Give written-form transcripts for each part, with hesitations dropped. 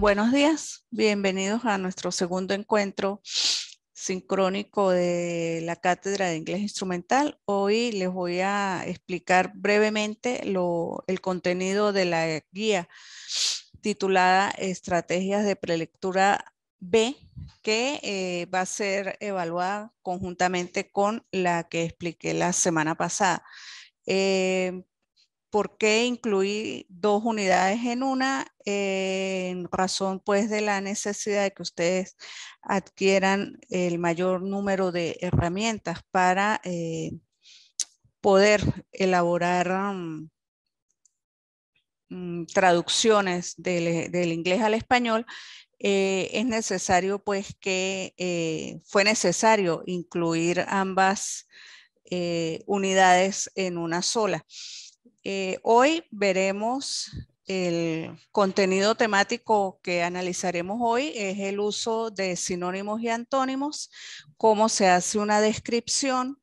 Buenos días, bienvenidos a nuestro segundo encuentro sincrónico de la Cátedra de Inglés Instrumental. Hoy les voy a explicar brevemente el contenido de la guía titulada Estrategias de Prelectura B, que va a ser evaluada conjuntamente con la que expliqué la semana pasada. ¿Por qué incluí dos unidades en una? En razón pues de la necesidad de que ustedes adquieran el mayor número de herramientas para poder elaborar traducciones del inglés al español. Es necesario pues que fue necesario incluir ambas unidades en una sola. Hoy veremos el contenido temático que analizaremos hoy es el uso de sinónimos y antónimos, cómo se hace una descripción,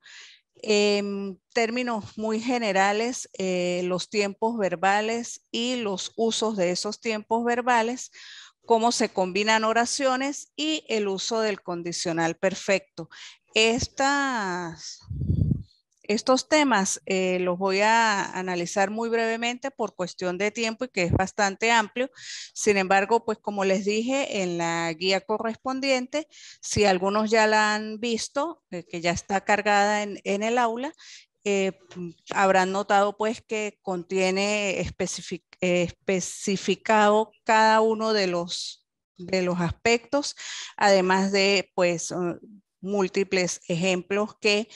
en términos muy generales, los tiempos verbales y los usos de esos tiempos verbales, cómo se combinan oraciones y el uso del condicional perfecto. Estos temas los voy a analizar muy brevemente por cuestión de tiempo y que es bastante amplio. Sin embargo, pues como les dije en la guía correspondiente, si algunos ya la han visto, que ya está cargada en el aula, habrán notado pues que contiene especificado cada uno de los aspectos, además de pues múltiples ejemplos que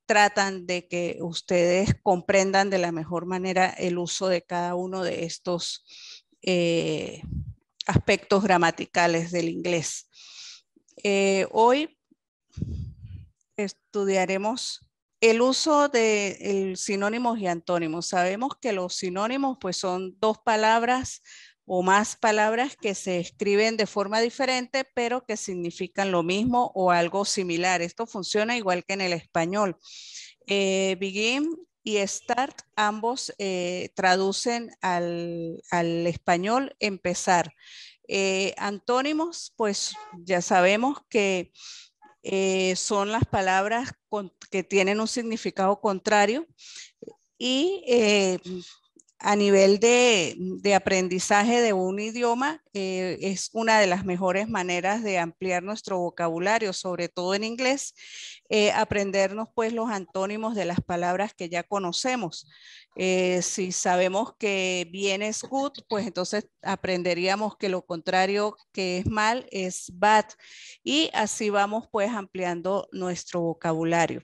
tratan de que ustedes comprendan de la mejor manera el uso de cada uno de estos aspectos gramaticales del inglés. Hoy estudiaremos el uso de sinónimos y antónimos. Sabemos que los sinónimos pues son dos palabras o más palabras que se escriben de forma diferente, pero que significan lo mismo o algo similar. Esto funciona igual que en el español. Begin y start, ambos traducen al español empezar. Antónimos, pues ya sabemos que son las palabras que tienen un significado contrario y a nivel de aprendizaje de un idioma, es una de las mejores maneras de ampliar nuestro vocabulario, sobre todo en inglés, aprendernos pues los antónimos de las palabras que ya conocemos. Si sabemos que bien es good, pues entonces aprenderíamos que lo contrario que es mal es bad, y así vamos pues ampliando nuestro vocabulario.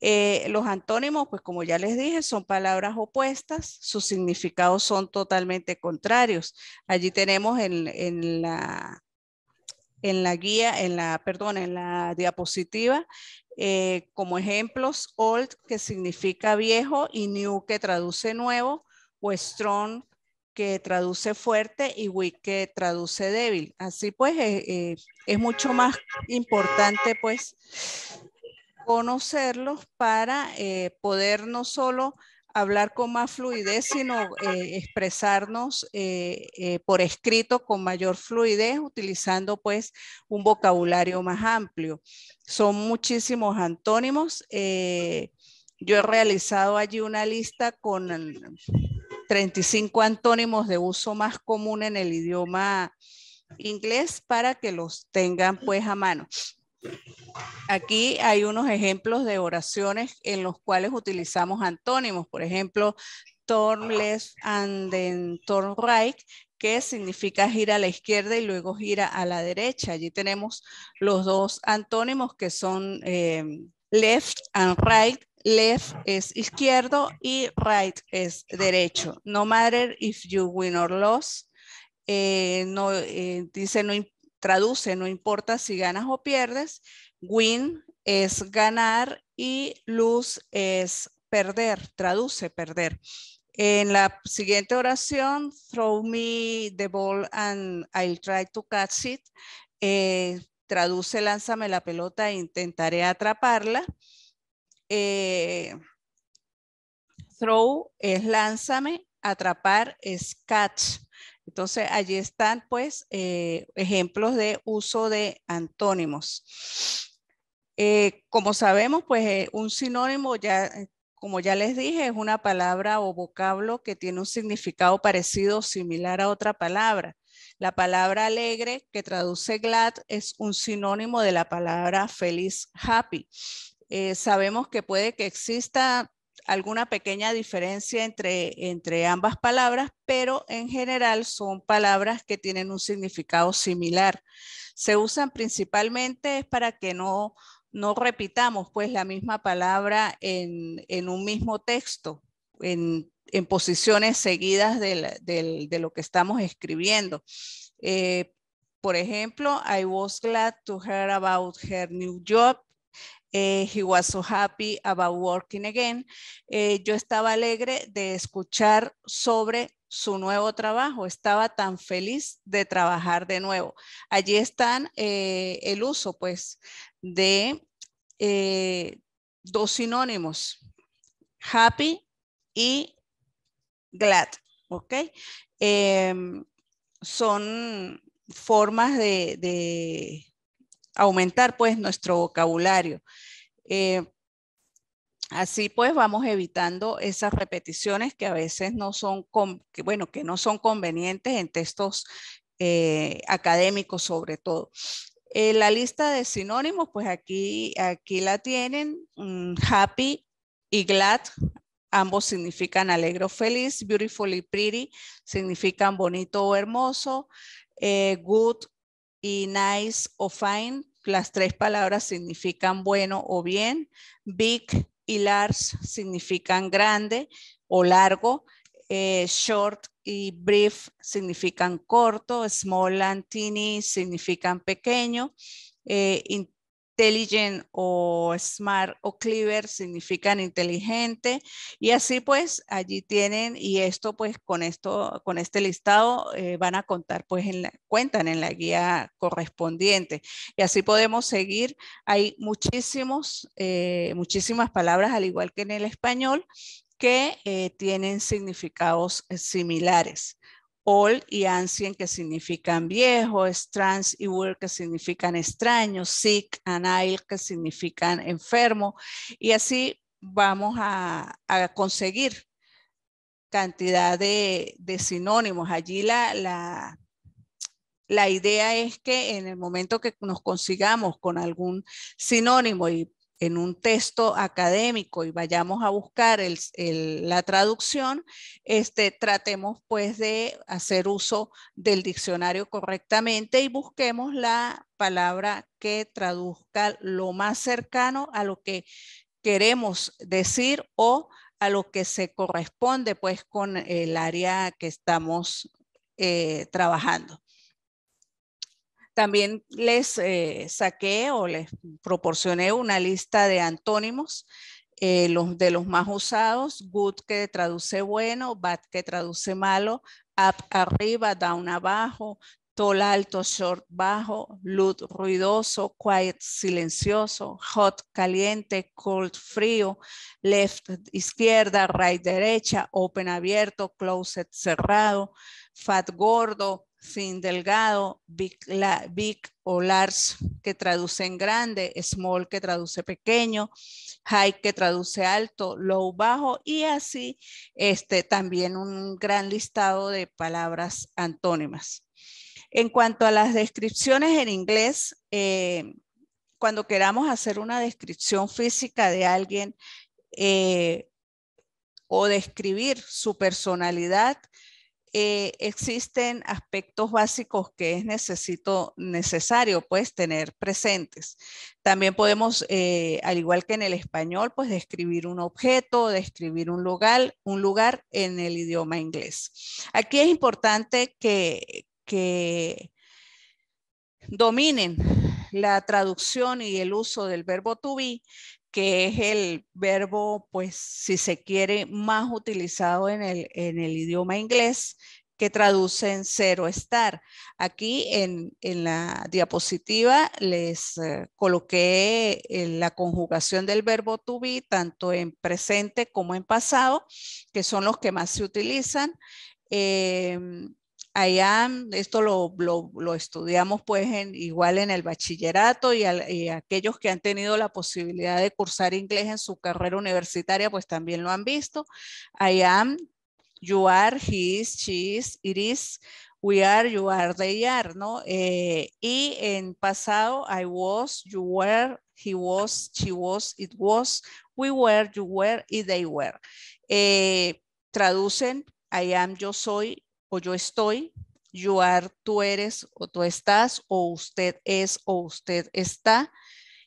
Los antónimos, pues como ya les dije, son palabras opuestas, sus significados son totalmente contrarios. Allí tenemos en la guía, en la diapositiva, como ejemplos, old, que significa viejo, y new, que traduce nuevo, o strong, que traduce fuerte, y weak, que traduce débil. Así pues, es mucho más importante pues conocerlos para poder no solo hablar con más fluidez, sino expresarnos por escrito con mayor fluidez, utilizando pues un vocabulario más amplio. Son muchísimos antónimos. Yo he realizado allí una lista con 35 antónimos de uso más común en el idioma inglés para que los tengan pues a mano. Aquí hay unos ejemplos de oraciones en los cuales utilizamos antónimos. Por ejemplo, turn left and then turn right, que significa gira a la izquierda y luego gira a la derecha. Allí tenemos los dos antónimos que son left and right. Left es izquierdo y right es derecho. No matter if you win or lose. Dice, traduce, no importa si ganas o pierdes. Win es ganar y lose es perder, traduce perder. En la siguiente oración, throw me the ball and I'll try to catch it. traduce lánzame la pelota e intentaré atraparla. Throw es lánzame, atrapar es catch. Entonces allí están pues ejemplos de uso de antónimos. Como sabemos, pues un sinónimo ya, como ya les dije, es una palabra o vocablo que tiene un significado parecido o similar a otra palabra. La palabra alegre, que traduce glad, es un sinónimo de la palabra feliz, happy. Sabemos que puede que exista alguna pequeña diferencia entre ambas palabras, pero en general son palabras que tienen un significado similar. Se usan principalmente para que no repitamos pues la misma palabra en un mismo texto, en posiciones seguidas de lo que estamos escribiendo. Por ejemplo, I was glad to hear about her new job. He was so happy about working again. Yo estaba alegre de escuchar sobre su nuevo trabajo. Estaba tan feliz de trabajar de nuevo. Allí están el uso, pues, de dos sinónimos, happy y glad, ¿ok? Son formas de aumentar, pues, nuestro vocabulario. Así pues vamos evitando esas repeticiones que a veces no son, que no son convenientes en textos académicos sobre todo. La lista de sinónimos, pues aquí la tienen. Happy y glad, ambos significan alegre o feliz. Beautiful y pretty significan bonito o hermoso. Good y nice o fine, las tres palabras significan bueno o bien. Big y large significan grande o largo. Short y brief significan corto. Small and teeny significan pequeño. Intelligent o smart o clever significan inteligente, y así pues allí tienen, y esto pues con este listado van a contar pues cuentan en la guía correspondiente, y así podemos seguir. Hay muchísimas palabras, al igual que en el español, que tienen significados similares. Old y ancient, que significan viejo. Strange y weird, que significan extraño. Sick and ill, que significan enfermo. Y así vamos a conseguir cantidad de sinónimos. Allí la idea es que en el momento que nos consigamos con algún sinónimo y en un texto académico y vayamos a buscar la traducción, tratemos pues de hacer uso del diccionario correctamente y busquemos la palabra que traduzca lo más cercano a lo que queremos decir o a lo que se corresponde pues con el área que estamos trabajando. También les saqué o les proporcioné una lista de antónimos, de los más usados. Good, que traduce bueno. Bad, que traduce malo. Up, arriba. Down, abajo. Tall, alto. Short, bajo. Loud, ruidoso. Quiet, silencioso. Hot, caliente. Cold, frío. Left, izquierda. Right, derecha. Open, abierto. Closet, cerrado. Fat, gordo. Thin, delgado. Big o large, que traduce en grande. Small, que traduce pequeño. High, que traduce alto. Low, bajo. Y así también un gran listado de palabras antónimas. En cuanto a las descripciones en inglés, cuando queramos hacer una descripción física de alguien o describir su personalidad, existen aspectos básicos que es necesario pues tener presentes. También podemos, al igual que en el español, pues describir un objeto, describir un lugar en el idioma inglés. Aquí es importante que dominen la traducción y el uso del verbo to be, que es el verbo, pues, si se quiere, más utilizado en el idioma inglés, que traducen ser o estar. Aquí en la diapositiva les coloqué la conjugación del verbo to be, tanto en presente como en pasado, que son los que más se utilizan. I am, esto lo estudiamos pues igual en el bachillerato y aquellos que han tenido la posibilidad de cursar inglés en su carrera universitaria pues también lo han visto. I am, you are, he is, she is, it is, we are, you are, they are, ¿no? Y en pasado, I was, you were, he was, she was, it was, we were, you were y they were. Traducen I am, yo soy o yo estoy, you are, tú eres o tú estás, o usted es o usted está,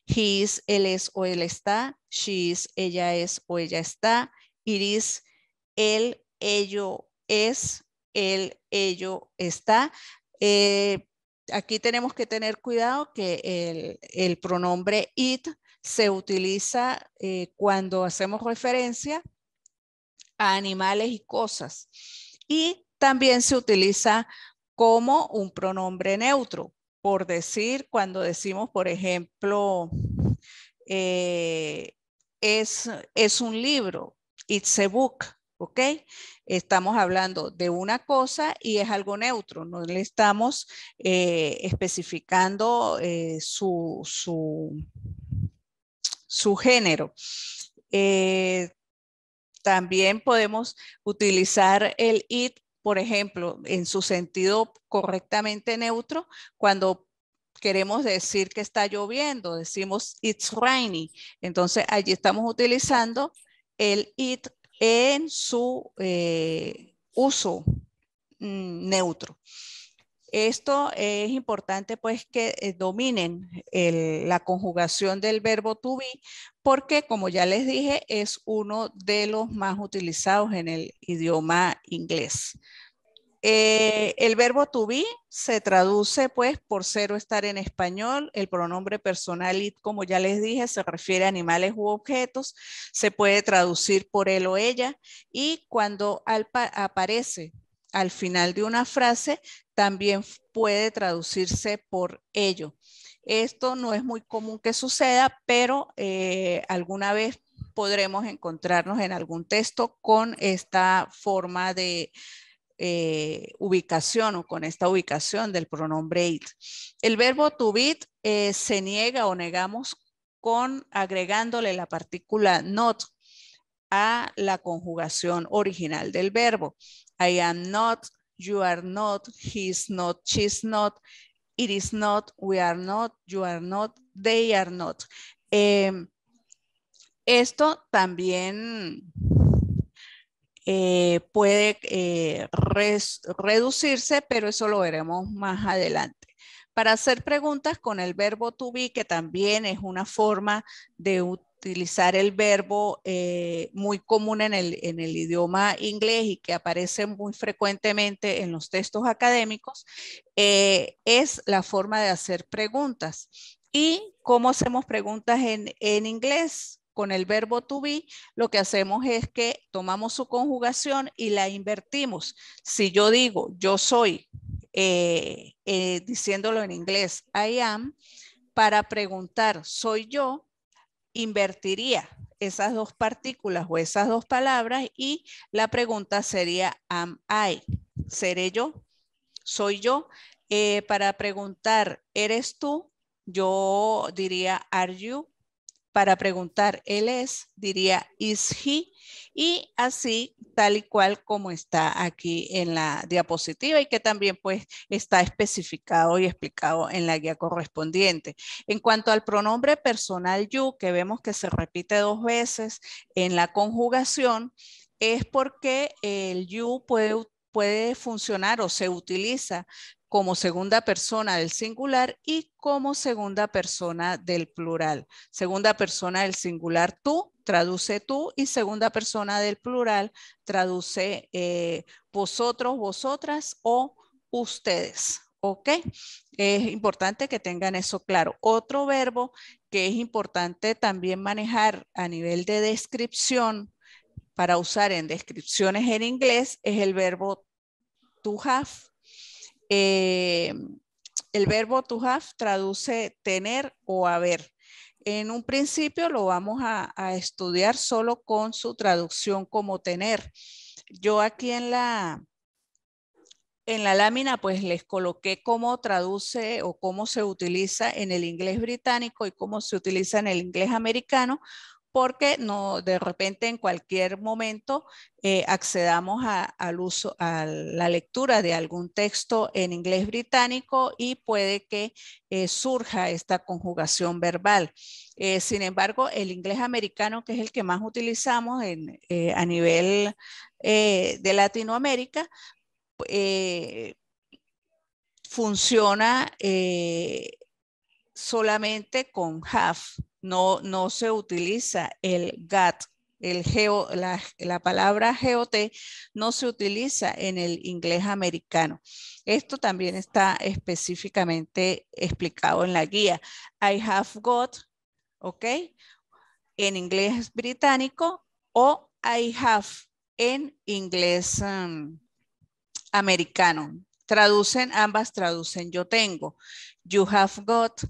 he is, él es o él está, she is, ella es o ella está, it is, él, ello es, él, ello está. Aquí tenemos que tener cuidado que el pronombre it se utiliza cuando hacemos referencia a animales y cosas. Y también se utiliza como un pronombre neutro. Por decir, cuando decimos, por ejemplo, es un libro, it's a book, ¿ok? Estamos hablando de una cosa y es algo neutro, no le estamos especificando su género. También podemos utilizar el it, por ejemplo, en su sentido correctamente neutro, cuando queremos decir que está lloviendo, decimos it's rainy. Entonces, allí estamos utilizando el it en su uso neutro. Esto es importante pues que dominen la conjugación del verbo to be porque como ya les dije es uno de los más utilizados en el idioma inglés. El verbo to be se traduce pues por ser o estar en español. El pronombre personal it, como ya les dije, se refiere a animales u objetos. Se puede traducir por él o ella y cuando aparece al final de una frase también puede traducirse por ello. Esto no es muy común que suceda, pero alguna vez podremos encontrarnos en algún texto con esta forma de ubicación o con esta ubicación del pronombre it. El verbo to be se niega o negamos con agregándole la partícula not a la conjugación original del verbo. I am not, you are not, he is not, she is not, it is not, we are not, you are not, they are not. Esto también puede reducirse, pero eso lo veremos más adelante. Para hacer preguntas con el verbo to be, que también es una forma de utilizar el verbo muy común en el idioma inglés y que aparece muy frecuentemente en los textos académicos, es la forma de hacer preguntas. ¿Y cómo hacemos preguntas en inglés? Con el verbo to be, lo que hacemos es que tomamos su conjugación y la invertimos. Si yo digo yo soy, diciéndolo en inglés, I am, para preguntar soy yo, invertiría esas dos partículas o esas dos palabras y la pregunta sería am I, seré yo, soy yo. Para preguntar ¿eres tú? Yo diría are you. Para preguntar él es, diría is he, y así tal y cual como está aquí en la diapositiva y que también pues está especificado y explicado en la guía correspondiente. En cuanto al pronombre personal you, que vemos que se repite 2 veces en la conjugación, es porque el you puede funcionar o se utiliza como segunda persona del singular y como segunda persona del plural. Segunda persona del singular tú, traduce tú, y segunda persona del plural traduce vosotros, vosotras o ustedes. ¿Ok? Es importante que tengan eso claro. Otro verbo que es importante también manejar a nivel de descripción para usar en descripciones en inglés es el verbo to have. El verbo to have traduce tener o haber. En un principio lo vamos a estudiar solo con su traducción como tener. Yo aquí en la lámina pues les coloqué cómo traduce o cómo se utiliza en el inglés británico y cómo se utiliza en el inglés americano, porque no, de repente en cualquier momento accedamos al uso, a la lectura de algún texto en inglés británico y puede que surja esta conjugación verbal. Sin embargo, el inglés americano, que es el que más utilizamos a nivel de Latinoamérica, funciona solamente con have. No se utiliza el got, la palabra GOT no se utiliza en el inglés americano. Esto también está específicamente explicado en la guía. I have got, ¿ok? En inglés británico o I have en inglés americano. Ambas traducen yo tengo. You have got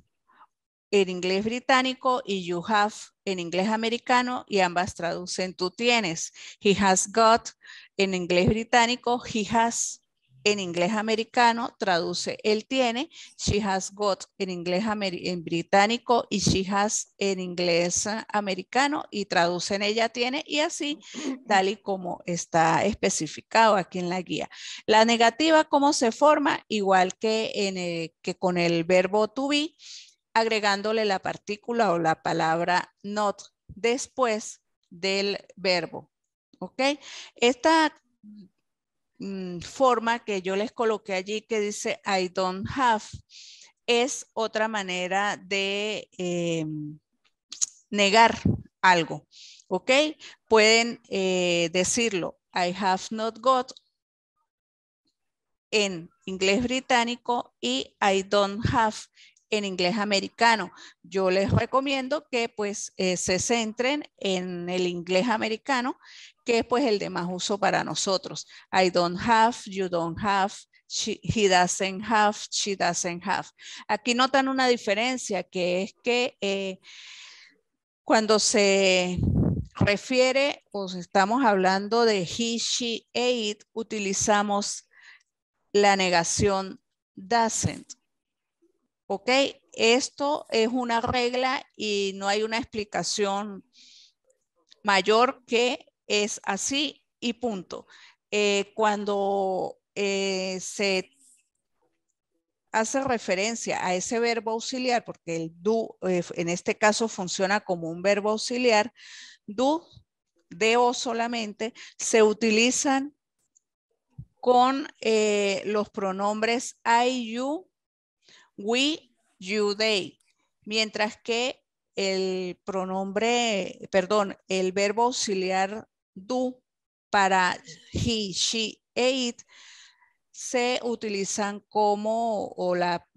en inglés británico y you have en inglés americano y ambas traducen tú tienes. He has got en inglés británico, he has en inglés americano traduce él tiene. She has got en inglés en británico y she has en inglés americano y traducen ella tiene, y así tal y como está especificado aquí en la guía. La negativa, ¿cómo se forma? Igual que con el verbo to be, agregándole la partícula o la palabra not después del verbo. ¿Ok? Esta forma que yo les coloqué allí que dice I don't have es otra manera de negar algo. ¿Ok? Pueden decirlo I have not got en inglés británico y I don't have en inglés americano. Yo les recomiendo que pues se centren en el inglés americano, que es pues el de más uso para nosotros. I don't have, you don't have, he doesn't have, she doesn't have. Aquí notan una diferencia, que es que cuando se refiere o estamos hablando de he, she, it, utilizamos la negación doesn't. ¿Ok? Esto es una regla y no hay una explicación mayor, que es así y punto. Cuando se hace referencia a ese verbo auxiliar, porque el do en este caso funciona como un verbo auxiliar, do, de o solamente, se utilizan con los pronombres I, you, we, you, they, mientras que el verbo auxiliar do para he, she, it se utilizan como, o la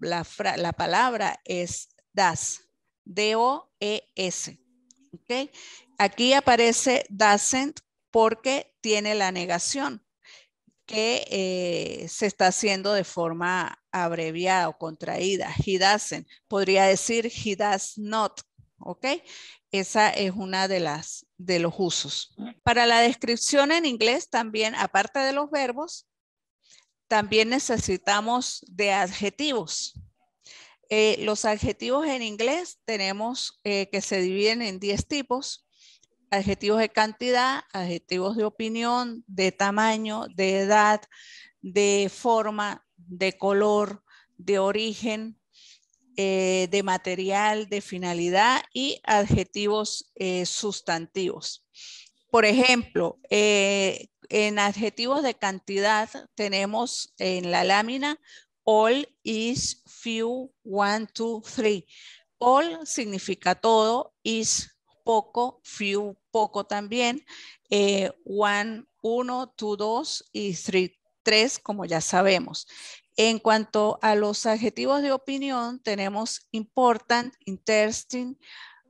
palabra es das, D-O-E-S. ¿Okay? Aquí aparece doesn't porque tiene la negación, que se está haciendo de forma abreviada o contraída. He doesn't. Podría decir he does not. ¿Ok? Esa es una de los usos. Para la descripción en inglés también, aparte de los verbos, también necesitamos de adjetivos. Los adjetivos en inglés tenemos que se dividen en 10 tipos. Adjetivos de cantidad, adjetivos de opinión, de tamaño, de edad, de forma, de color, de origen, de material, de finalidad y adjetivos sustantivos. Por ejemplo, en adjetivos de cantidad tenemos en la lámina all, is, few, one, two, three. All significa todo, is poco, few poco también, one, uno, two, dos y three, tres, como ya sabemos. En cuanto a los adjetivos de opinión, tenemos important, interesting,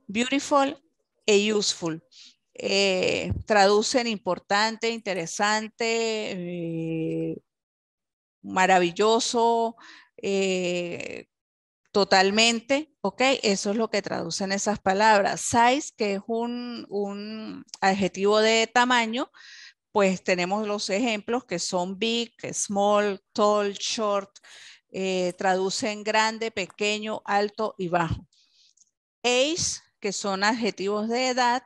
beautiful e useful. Traducen importante, interesante, maravilloso, totalmente, ¿ok? Eso es lo que traducen esas palabras. Size, que es un adjetivo de tamaño, pues tenemos los ejemplos que son big, small, tall, short, traducen grande, pequeño, alto y bajo. Age, que son adjetivos de edad,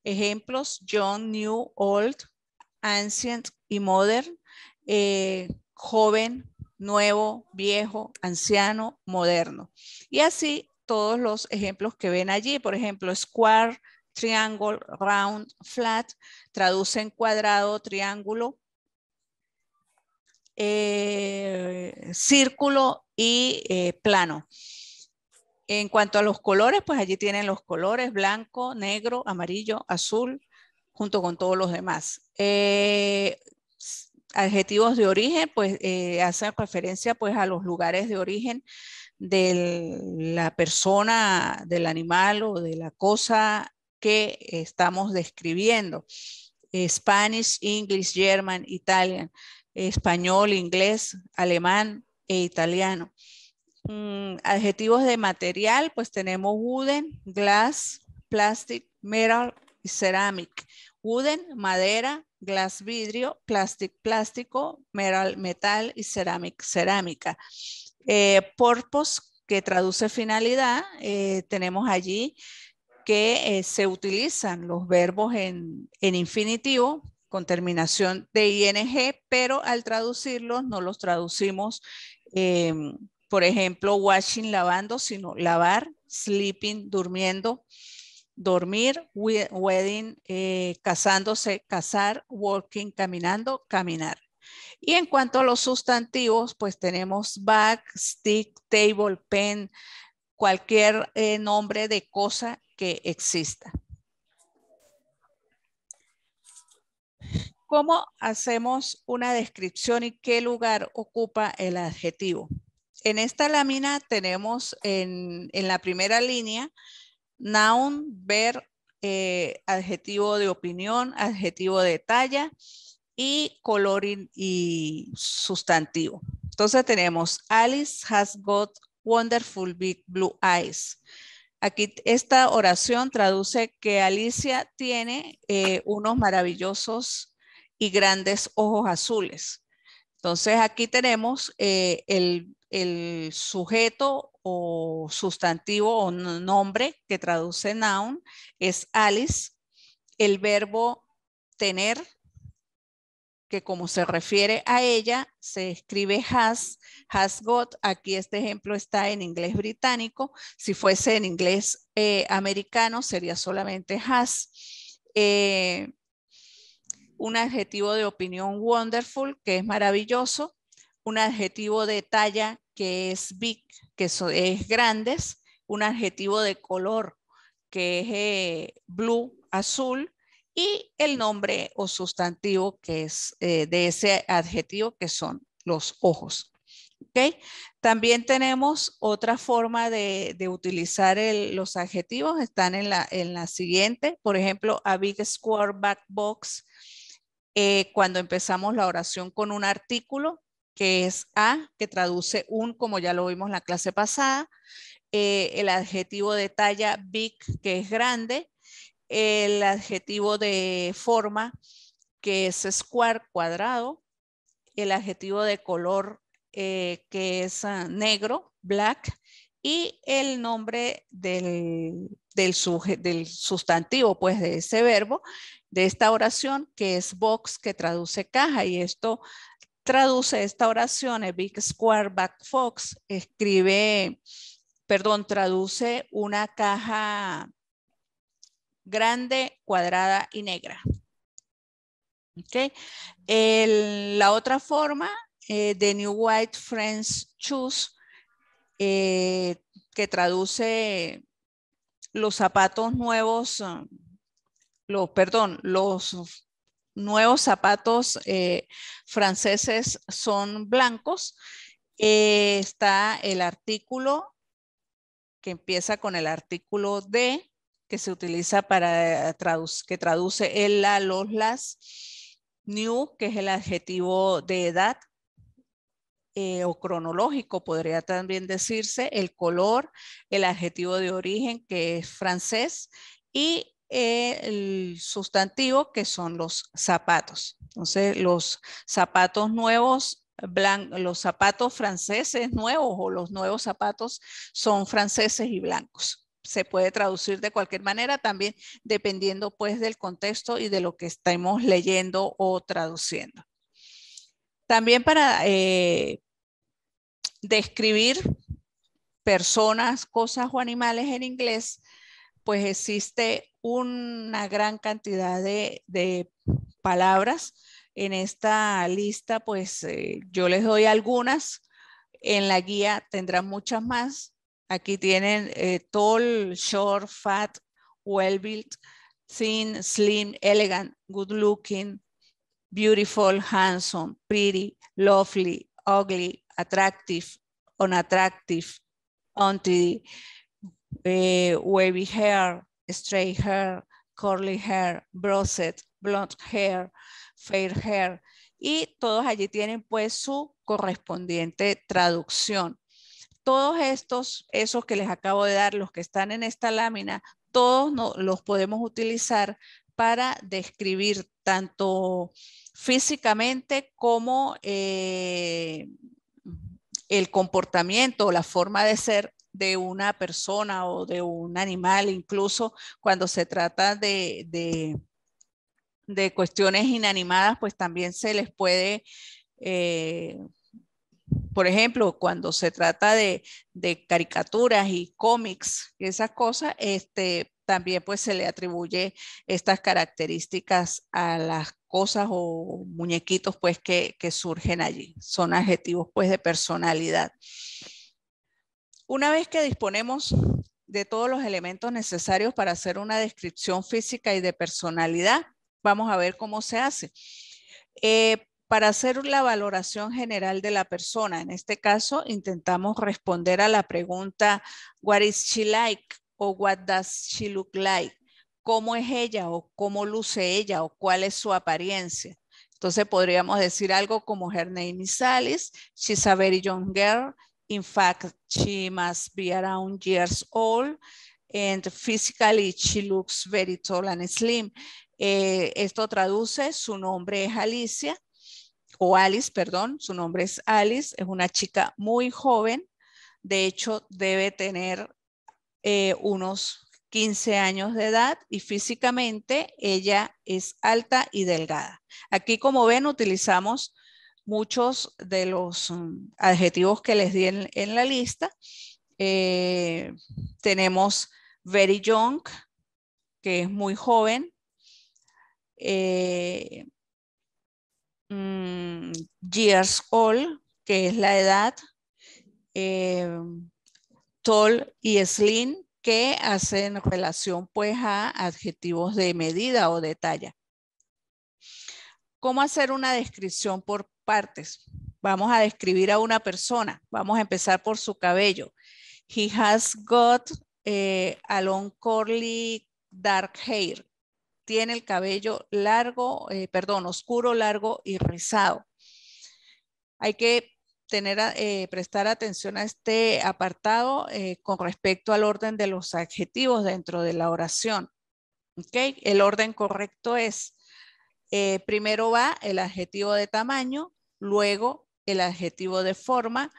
ejemplos young, new, old, ancient y modern, joven, nuevo, viejo, anciano, moderno. Y así todos los ejemplos que ven allí, por ejemplo, square, triangle, round, flat, traducen cuadrado, triángulo, círculo y plano. En cuanto a los colores, pues allí tienen los colores blanco, negro, amarillo, azul, junto con todos los demás. Adjetivos de origen, pues hacen referencia pues a los lugares de origen de la persona, del animal o de la cosa que estamos describiendo. Spanish, English, German, Italian, español, inglés, alemán e italiano. Adjetivos de material, pues tenemos wooden, glass, plastic, metal y ceramic. Wooden, madera, glass, vidrio, plastic, plástico, metal, metal y ceramic, cerámica. Purpose, que traduce finalidad, tenemos allí que se utilizan los verbos en infinitivo con terminación de ing, pero al traducirlos no los traducimos, por ejemplo, washing, lavando, sino lavar, sleeping, durmiendo, dormir, wedding, casándose, casar, walking, caminando, caminar. Y en cuanto a los sustantivos, pues tenemos bag, stick, table, pen, cualquier nombre de cosa que exista. ¿Cómo hacemos una descripción y qué lugar ocupa el adjetivo? En esta lámina tenemos en la primera línea noun, ver, adjetivo de opinión, adjetivo de talla y color y sustantivo. Entonces tenemos Alice has got wonderful big blue eyes. Aquí esta oración traduce que Alicia tiene unos maravillosos y grandes ojos azules. Entonces aquí tenemos el sujeto o sustantivo o nombre que traduce noun es Alice. El verbo tener, que como se refiere a ella, se escribe has got. Aquí este ejemplo está en inglés británico. Si fuese en inglés americano, sería solamente has. Un adjetivo de opinión wonderful, que es maravilloso. Un adjetivo de talla, que es big, que es grandes. Un adjetivo de color, que es blue, azul. Y el nombre o sustantivo que es de ese adjetivo, que son los ojos. ¿Okay? También tenemos otra forma de utilizar los adjetivos, están en la siguiente. Por ejemplo, a big square back box, cuando empezamos la oración con un artículo, que es a, que traduce un, como ya lo vimos en la clase pasada. El adjetivo de talla big, que es grande. El adjetivo de forma, que es square, cuadrado. El adjetivo de color, que es negro, black. Y el nombre del sustantivo, pues de ese verbo, de esta oración, que es box, que traduce caja. Y esto traduce esta oración, a big square back box, traduce una caja grande, cuadrada y negra. Okay. La otra forma, the new white French shoes, que traduce los zapatos nuevos, los nuevos zapatos franceses son blancos. Está el artículo que empieza con el artículo de, que se utiliza para que traduce el, la, los, las. New, que es el adjetivo de edad. o cronológico, podría también decirse, el color, el adjetivo de origen, que es francés, y el sustantivo, que son los zapatos. Entonces, los zapatos nuevos, los zapatos franceses nuevos o los nuevos zapatos son franceses y blancos. Se puede traducir de cualquier manera, también dependiendo pues del contexto y de lo que estemos leyendo o traduciendo. También para describir personas, cosas o animales en inglés, pues existe una gran cantidad de palabras. En esta lista, pues yo les doy algunas. En la guía tendrán muchas más. Aquí tienen tall, short, fat, well-built, thin, slim, elegant, good looking, beautiful, handsome, pretty, lovely, ugly, attractive, unattractive, untidy, wavy hair, straight hair, curly hair, brossette, blonde hair, fair hair. Y todos allí tienen pues su correspondiente traducción. Todos estos, esos que les acabo de dar, los que están en esta lámina, todos los podemos utilizar para describir tanto físicamente como el comportamiento o la forma de ser de una persona o de un animal, incluso cuando se trata de cuestiones inanimadas, pues también se les puede, por ejemplo, cuando se trata de caricaturas y cómics y esas cosas, también pues se le atribuye estas características a las cosas o muñequitos pues que surgen allí. Son adjetivos pues de personalidad. Una vez que disponemos de todos los elementos necesarios para hacer una descripción física y de personalidad, vamos a ver cómo se hace. Para hacer la valoración general de la persona, en este caso intentamos responder a la pregunta what is she like o what does she look like, cómo es ella o cómo luce ella o cuál es su apariencia. Entonces podríamos decir algo como her name is Alice, she's a very young girl, in fact she must be around years old and physically she looks very tall and slim. Esto traduce, su nombre es Alicia, o Alice, perdón, su nombre es Alice, es una chica muy joven, de hecho debe tener unos 15 años de edad y físicamente ella es alta y delgada. Aquí como ven utilizamos muchos de los adjetivos que les di en la lista. Tenemos very young, que es muy joven. Years old, que es la edad. Tall y slim, que hacen relación pues a adjetivos de medida o de talla. ¿Cómo hacer una descripción por partes? Vamos a describir a una persona. Vamos a empezar por su cabello. He has got a long curly dark hair. Tiene el cabello largo, oscuro, largo y rizado. Hay que prestar atención a este apartado con respecto al orden de los adjetivos dentro de la oración. ¿Okay? El orden correcto es, primero va el adjetivo de tamaño, luego el adjetivo de forma,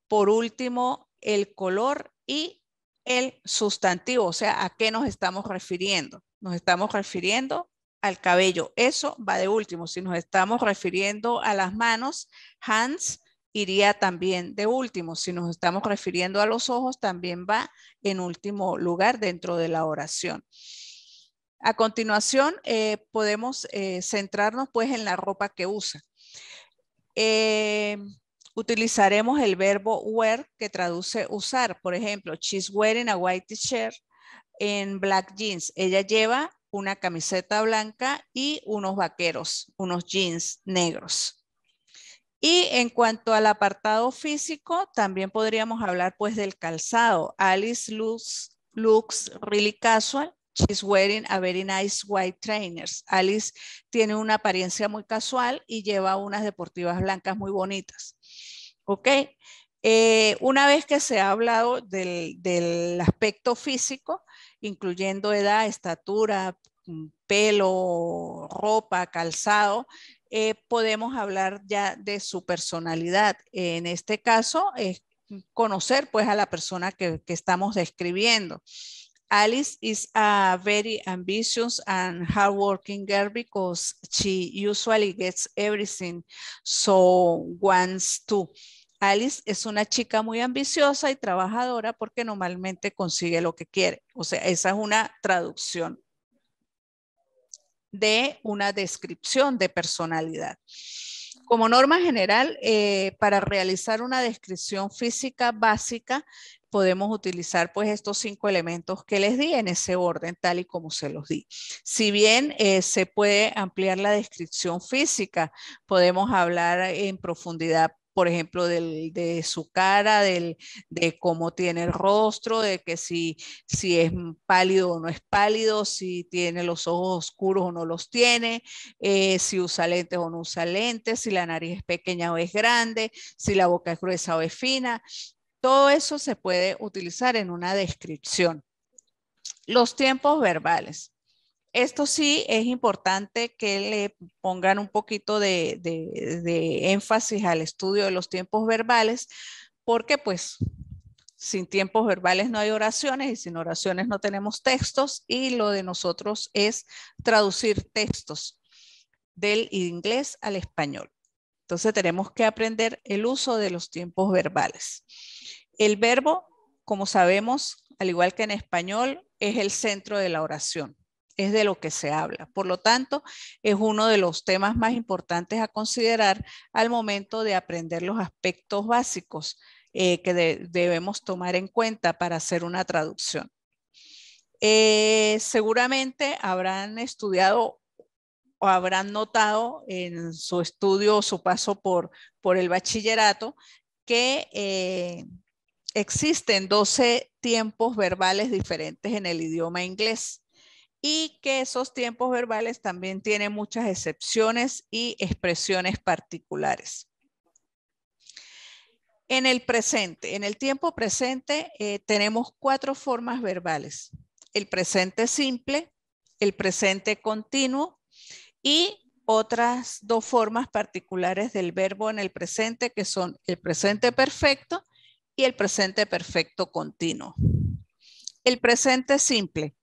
por último el color y el sustantivo, o sea, ¿a qué nos estamos refiriendo? Nos estamos refiriendo al cabello, eso va de último. Si nos estamos refiriendo a las manos, hands, iría también de último. Si nos estamos refiriendo a los ojos, también va en último lugar dentro de la oración. A continuación, podemos centrarnos pues en la ropa que usa. Utilizaremos el verbo wear, que traduce usar. Por ejemplo, she's wearing a white t-shirt and black jeans. Ella lleva una camiseta blanca y unos vaqueros, unos jeans negros. Y en cuanto al apartado físico, también podríamos hablar pues del calzado. Alice looks really casual. She's wearing a very nice white trainers. Alice tiene una apariencia muy casual y lleva unas deportivas blancas muy bonitas. ¿Ok? Una vez que se ha hablado del aspecto físico, incluyendo edad, estatura, pelo, ropa, calzado, podemos hablar ya de su personalidad. En este caso, es conocer pues a la persona que estamos describiendo. Alice is a very ambitious and hardworking girl because she usually gets everything so wants to. Alice es una chica muy ambiciosa y trabajadora porque normalmente consigue lo que quiere. O sea, esa es una traducción de una descripción de personalidad. Como norma general, para realizar una descripción física básica, podemos utilizar pues estos 5 elementos que les di en ese orden, tal y como se los di. Si bien se puede ampliar la descripción física, podemos hablar en profundidad, por ejemplo, de su cara, de cómo tiene el rostro, de que si es pálido o no es pálido, si tiene los ojos oscuros o no los tiene, si usa lentes o no usa lentes, si la nariz es pequeña o es grande, si la boca es gruesa o es fina. Todo eso se puede utilizar en una descripción. Los tiempos verbales. Esto sí es importante que le pongan un poquito de énfasis al estudio de los tiempos verbales, porque pues sin tiempos verbales no hay oraciones y sin oraciones no tenemos textos, y lo de nosotros es traducir textos del inglés al español. Entonces tenemos que aprender el uso de los tiempos verbales. El verbo, como sabemos, al igual que en español, es el centro de la oración. Es de lo que se habla. Por lo tanto, es uno de los temas más importantes a considerar al momento de aprender los aspectos básicos que debemos tomar en cuenta para hacer una traducción. Seguramente habrán estudiado o habrán notado en su estudio o su paso por el bachillerato que existen 12 tiempos verbales diferentes en el idioma inglés, y que esos tiempos verbales también tienen muchas excepciones y expresiones particulares. En el presente, en el tiempo presente, tenemos 4 formas verbales: el presente simple, el presente continuo y otras 2 formas particulares del verbo en el presente, que son el presente perfecto y el presente perfecto continuo. El presente simple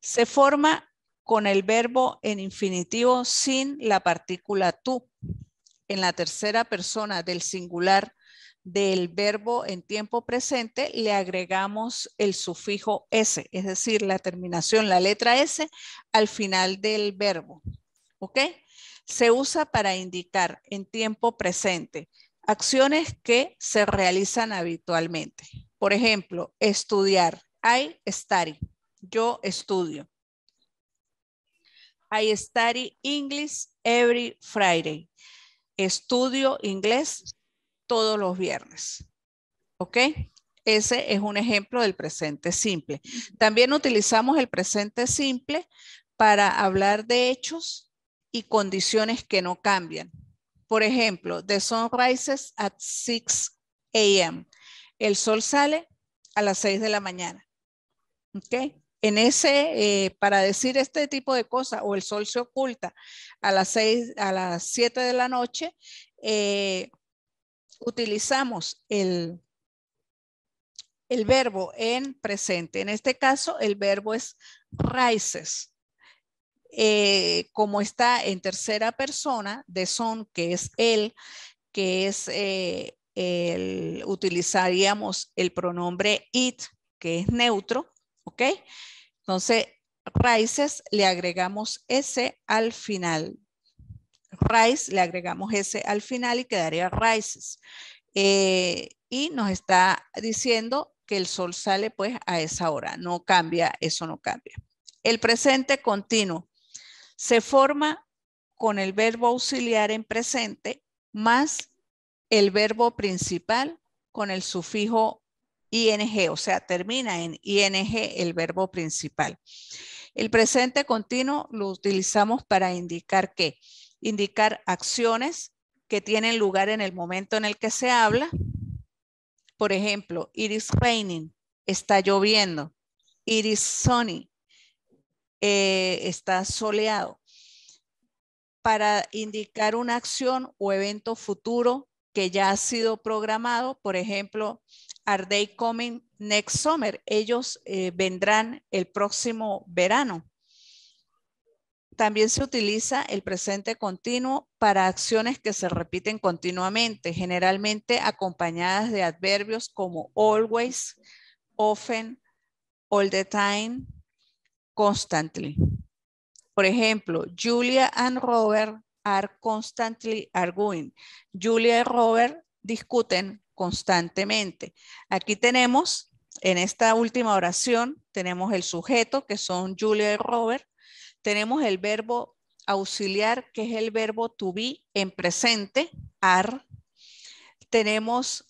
se forma con el verbo en infinitivo sin la partícula tú. En la tercera persona del singular del verbo en tiempo presente le agregamos el sufijo S, es decir, la terminación, la letra S al final del verbo. ¿Ok? Se usa para indicar en tiempo presente acciones que se realizan habitualmente. Por ejemplo, estudiar. I study. Yo estudio. I study English every Friday. Estudio inglés todos los viernes. ¿Ok? Ese es un ejemplo del presente simple. También utilizamos el presente simple para hablar de hechos y condiciones que no cambian. Por ejemplo, the sun rises at 6 a.m. El sol sale a las 6 de la mañana. ¿Ok? En ese, para decir este tipo de cosas, o el sol se oculta a las 7 de la noche, utilizamos el verbo en presente. En este caso, el verbo es rises. Como está en tercera persona, the sun, que es él, que es utilizaríamos el pronombre it, que es neutro, ¿ok? Entonces, rises le agregamos S al final. Rise le agregamos S al final y quedaría rises. Y nos está diciendo que el sol sale pues a esa hora. No cambia, eso no cambia. El presente continuo se forma con el verbo auxiliar en presente más el verbo principal con el sufijo ing, o sea, termina en ing el verbo principal. El presente continuo lo utilizamos para indicar ¿qué? Indicar acciones que tienen lugar en el momento en el que se habla. Por ejemplo, it is raining, está lloviendo. It is sunny, está soleado. Para indicar una acción o evento futuro que ya ha sido programado, por ejemplo, are they coming next summer? Ellos vendrán el próximo verano. También se utiliza el presente continuo para acciones que se repiten continuamente, generalmente acompañadas de adverbios como always, often, all the time, constantly. Por ejemplo, Julia and Robert are constantly arguing. Julia y Robert discuten constantemente. Aquí tenemos, en esta última oración, tenemos el sujeto, que son Julia y Robert. Tenemos el verbo auxiliar, que es el verbo to be en presente, are. Tenemos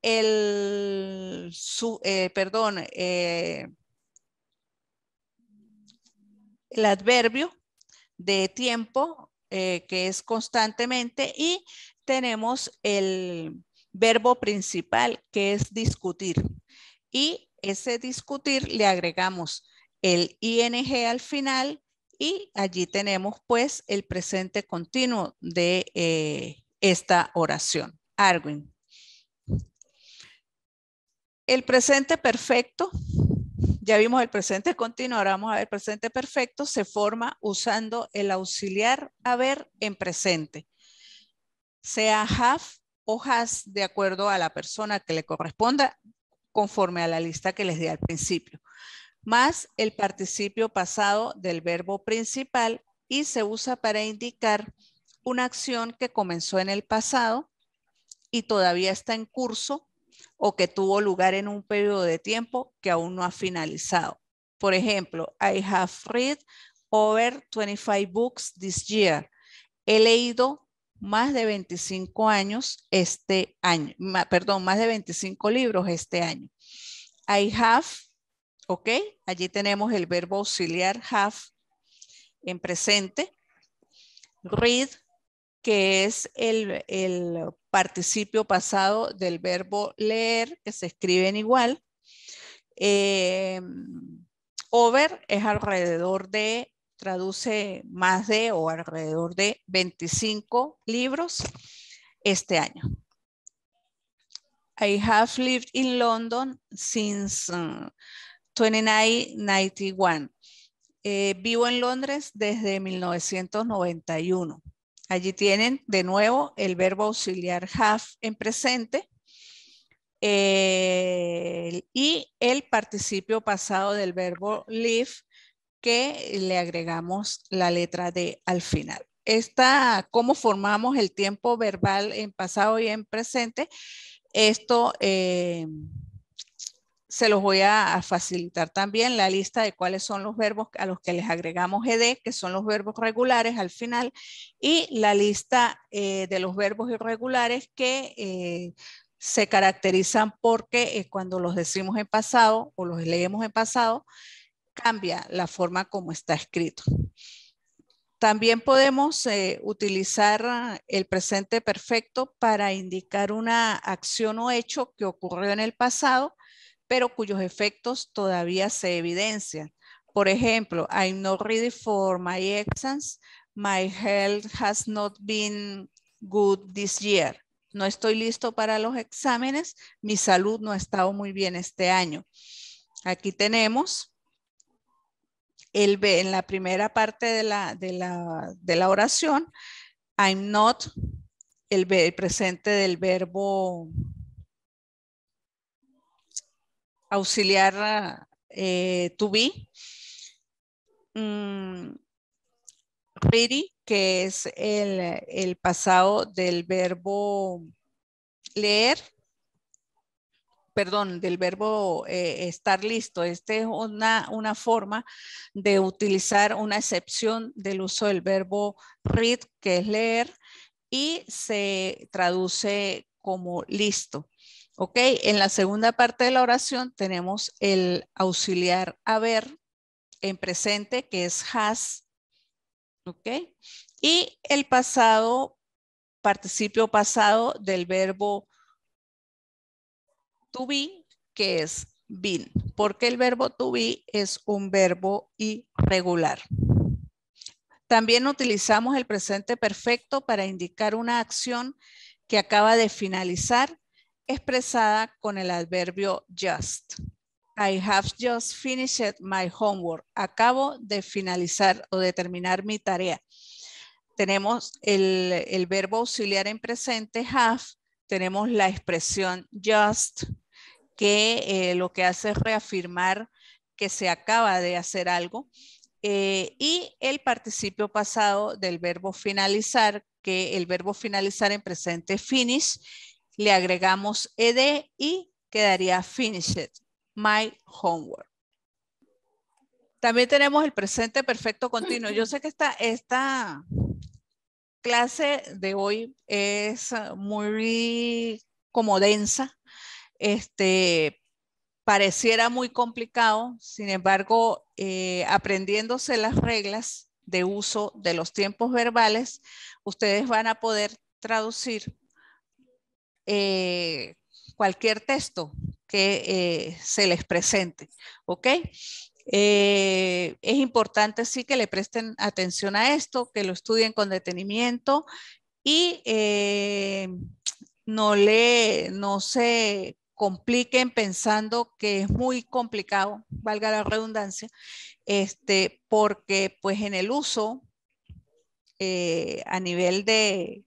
el adverbio de tiempo, que es constantemente, y tenemos el verbo principal, que es discutir. Y ese discutir le agregamos el ing al final y allí tenemos pues el presente continuo de esta oración, arguing. El presente perfecto, ya vimos el presente continuo, ahora vamos a ver el presente perfecto, se forma usando el auxiliar haber en presente, sea have o has, de acuerdo a la persona que le corresponda, conforme a la lista que les di al principio, más el participio pasado del verbo principal y se usa para indicar una acción que comenzó en el pasado y todavía está en curso o que tuvo lugar en un periodo de tiempo que aún no ha finalizado. Por ejemplo, I have read over 25 books this year. He leído más de 25 años este año, más de 25 libros este año. I have, ok, allí tenemos el verbo auxiliar have en presente. Read, que es el participio pasado del verbo leer, que se escriben igual. Over es alrededor de, traduce más de o alrededor de 25 libros este año. I have lived in London since 1991. Vivo en Londres desde 1991. Allí tienen de nuevo el verbo auxiliar have en presente y el participio pasado del verbo live, que le agregamos la letra D al final. ¿Cómo formamos el tiempo verbal en pasado y en presente? Esto se los voy a facilitar también, la lista de cuáles son los verbos a los que les agregamos ed, que son los verbos regulares al final, y la lista de los verbos irregulares que se caracterizan porque cuando los decimos en pasado o los leemos en pasado, cambia la forma como está escrito. También podemos utilizar el presente perfecto para indicar una acción o hecho que ocurrió en el pasado, pero cuyos efectos todavía se evidencian. Por ejemplo, I'm not ready for my exams. My health has not been good this year. No estoy listo para los exámenes. Mi salud no ha estado muy bien este año. Aquí tenemos en la primera parte de la oración, I'm not, el presente del verbo auxiliar to be. Ready, que es el pasado del verbo leer. Perdón, del verbo estar listo. Esta es una forma de utilizar una excepción del uso del verbo read, que es leer, y se traduce como listo. Ok, en la segunda parte de la oración tenemos el auxiliar haber en presente, que es has. Ok, y el pasado participio pasado del verbo to be, que es been, porque el verbo to be es un verbo irregular. También utilizamos el presente perfecto para indicar una acción que acaba de finalizar, expresada con el adverbio just. I have just finished my homework. Acabo de finalizar o de terminar mi tarea. Tenemos el verbo auxiliar en presente, have. Tenemos la expresión just, que lo que hace es reafirmar que se acaba de hacer algo. Y el participio pasado del verbo finalizar, que el verbo finalizar en presente finish, le agregamos ed y quedaría finished my homework. También tenemos el presente perfecto continuo. Yo sé que esta clase de hoy es muy como densa. Pareciera muy complicado, sin embargo, aprendiéndose las reglas de uso de los tiempos verbales, ustedes van a poder traducir cualquier texto que se les presente, ¿ok? Es importante sí que le presten atención a esto, que lo estudien con detenimiento y no se compliquen pensando que es muy complicado, valga la redundancia, porque pues en el uso a nivel de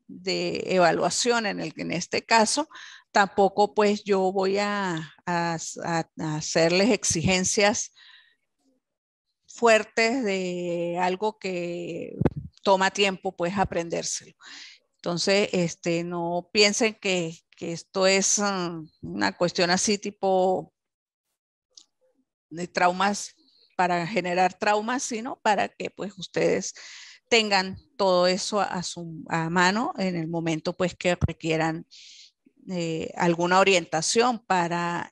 evaluación en este caso, tampoco pues yo voy a hacerles exigencias fuertes de algo que toma tiempo pues aprendérselo. Entonces, no piensen que esto es una cuestión así tipo de traumas para generar traumas, sino para que pues ustedes tengan todo eso a mano en el momento pues que requieran alguna orientación para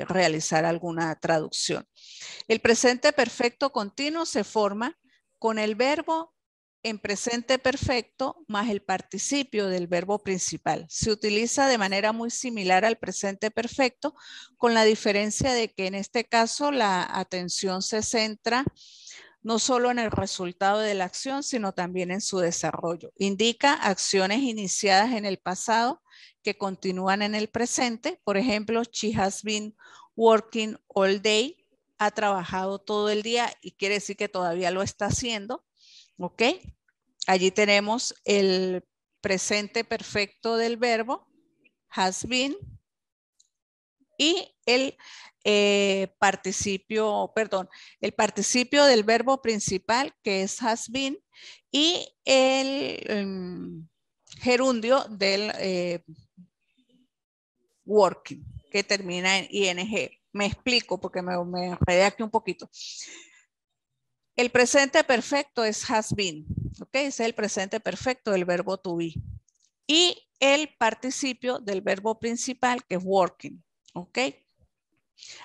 realizar alguna traducción. El presente perfecto continuo se forma con el verbo en presente perfecto más el participio del verbo principal. Se utiliza de manera muy similar al presente perfecto, con la diferencia de que en este caso la atención se centra no solo en el resultado de la acción, sino también en su desarrollo. Indica acciones iniciadas en el pasado que continúan en el presente. Por ejemplo, she has been working all day. Ha trabajado todo el día y quiere decir que todavía lo está haciendo. ¿Ok? Allí tenemos el presente perfecto del verbo, has been, y el participio del verbo principal, que es has been, y el gerundio del working, que termina en ing. Me explico porque me enredé aquí un poquito. El presente perfecto es has been, ¿ok? Es el presente perfecto del verbo to be. Y el participio del verbo principal, que es working, ¿ok?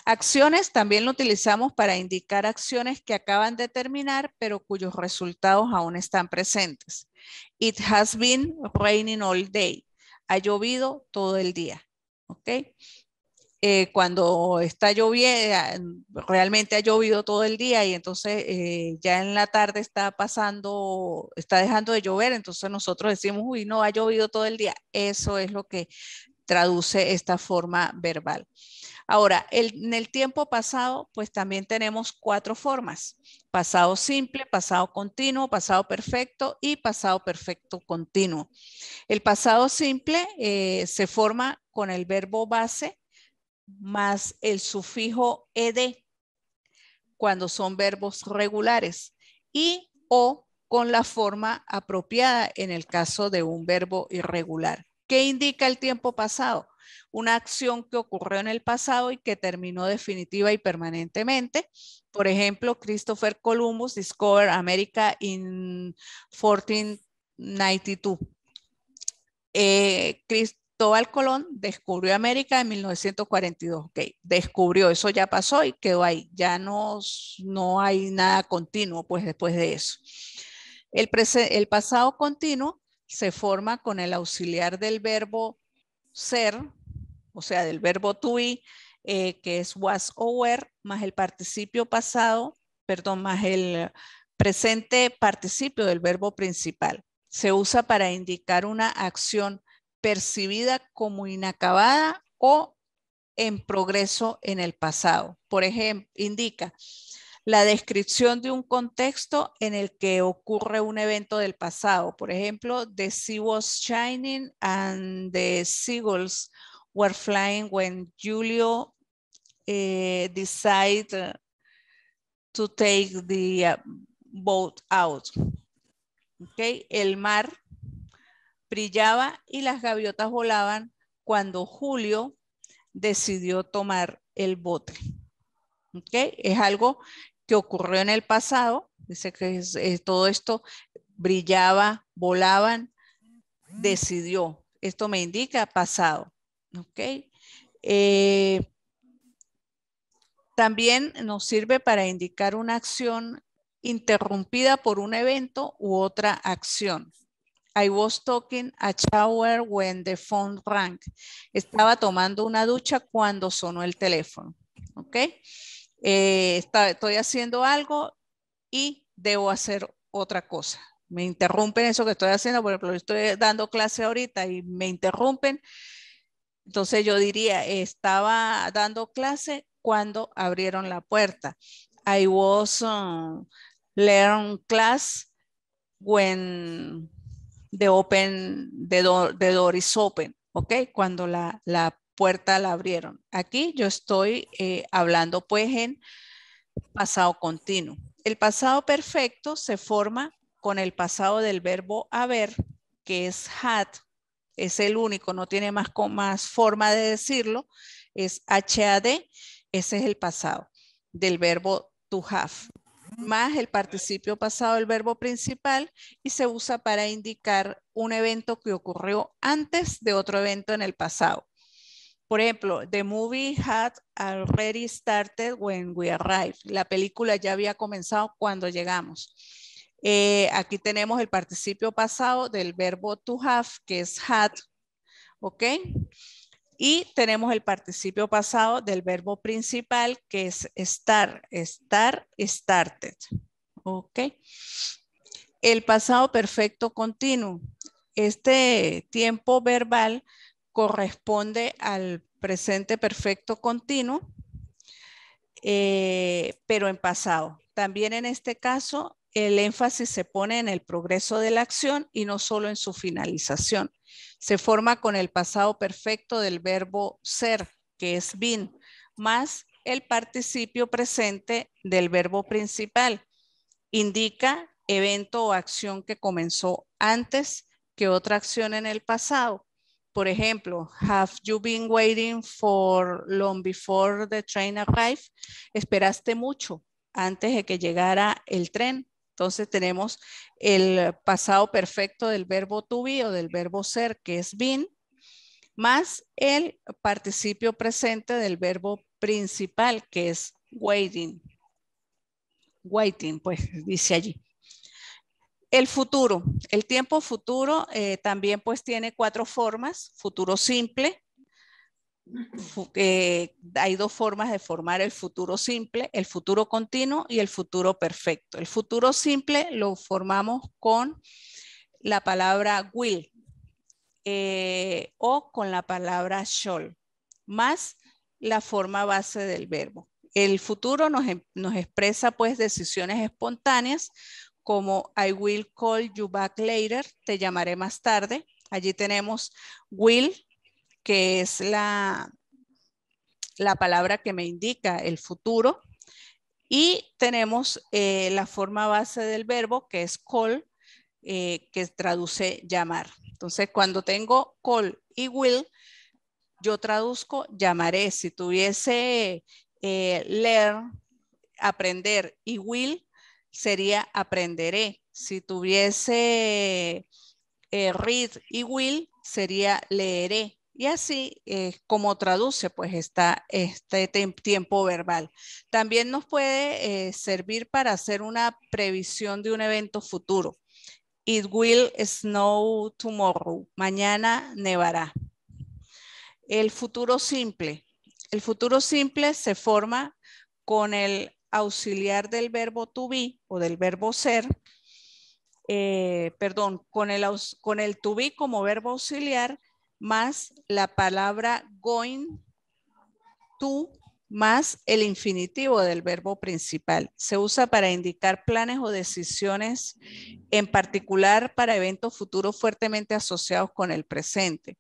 Acciones también lo utilizamos para indicar acciones que acaban de terminar, pero cuyos resultados aún están presentes. It has been raining all day. Ha llovido todo el día, ¿ok? Cuando está lloviendo, realmente ha llovido todo el día y entonces ya en la tarde está dejando de llover, entonces nosotros decimos, uy, no, ha llovido todo el día. Eso es lo que traduce esta forma verbal. Ahora, en el tiempo pasado, pues también tenemos 4 formas. Pasado simple, pasado continuo, pasado perfecto y pasado perfecto continuo. El pasado simple se forma con el verbo base más el sufijo ed cuando son verbos regulares y o con la forma apropiada en el caso de un verbo irregular. ¿Qué indica el tiempo pasado? Una acción que ocurrió en el pasado y que terminó definitiva y permanentemente. Por ejemplo, Christopher Columbus discovered America in 1492. Cristóbal Colón descubrió América en 1942. Ok, descubrió, eso ya pasó y quedó ahí. Ya no hay nada continuo pues después de eso. El pasado continuo se forma con el auxiliar del verbo ser, o sea, del verbo to be, que es was o were, más el participio pasado, perdón, más el presente participio del verbo principal. Se usa para indicar una acción percibida como inacabada o en progreso en el pasado. Por ejemplo, indica la descripción de un contexto en el que ocurre un evento del pasado. Por ejemplo, the sea was shining and the seagulls were flying when Julio decided to take the boat out. Okay. El mar brillaba y las gaviotas volaban cuando Julio decidió tomar el bote. Okay. Es algo que ocurrió en el pasado. Dice que todo esto brillaba, volaban, decidió. Esto me indica pasado. Ok. También nos sirve para indicar una acción interrumpida por un evento u otra acción. I was taking a shower when the phone rang. Estaba tomando una ducha cuando sonó el teléfono. ¿Ok? Estoy haciendo algo y debo hacer otra cosa. Me interrumpen eso que estoy haciendo, por ejemplo, estoy dando clase ahorita y me interrumpen. Entonces yo diría, estaba dando clase cuando abrieron la puerta. I was learning class when the door is open. ¿Ok? Cuando la puerta la abrieron. Aquí yo estoy hablando pues en pasado continuo. El pasado perfecto se forma con el pasado del verbo haber, que es had, es el único, no tiene más forma de decirlo, es HAD, ese es el pasado del verbo to have, más el participio pasado del verbo principal y se usa para indicar un evento que ocurrió antes de otro evento en el pasado. Por ejemplo, the movie had already started when we arrived. La película ya había comenzado cuando llegamos. Aquí tenemos el participio pasado del verbo to have, que es had, ¿ok? Y tenemos el participio pasado del verbo principal, que es estar, started, ¿ok? El pasado perfecto continuo. Este tiempo verbal corresponde al presente perfecto continuo, pero en pasado. También en este caso, el énfasis se pone en el progreso de la acción y no solo en su finalización. Se forma con el pasado perfecto del verbo ser, que es been, más el participio presente del verbo principal. Indica evento o acción que comenzó antes que otra acción en el pasado. Por ejemplo, have you been waiting for long before the train arrived? Esperaste mucho antes de que llegara el tren. Entonces tenemos el pasado perfecto del verbo to be o del verbo ser, que es been, más el participio presente del verbo principal, que es waiting. Waiting, pues dice allí. El futuro, el tiempo futuro también pues tiene 4 formas. Futuro simple, hay 2 formas de formar el futuro simple, el futuro continuo y el futuro perfecto. El futuro simple lo formamos con la palabra will o con la palabra shall, más la forma base del verbo. El futuro nos expresa pues decisiones espontáneas como I will call you back later, te llamaré más tarde. Allí tenemos will, que es la palabra que me indica el futuro. Y tenemos la forma base del verbo, que es call, que traduce llamar. Entonces, cuando tengo call y will, yo traduzco llamaré. Si tuviese learn, aprender, y will, sería aprenderé. Si tuviese read y will, sería leeré. Y así como traduce pues este tiempo verbal. También nos puede servir para hacer una previsión de un evento futuro. It will snow tomorrow. Mañana nevará. El futuro simple. El futuro simple se forma con el auxiliar del verbo to be o del verbo ser. Con el to be como verbo auxiliar más la palabra going to más el infinitivo del verbo principal. Se usa para indicar planes o decisiones, en particular para eventos futuros fuertemente asociados con el presente.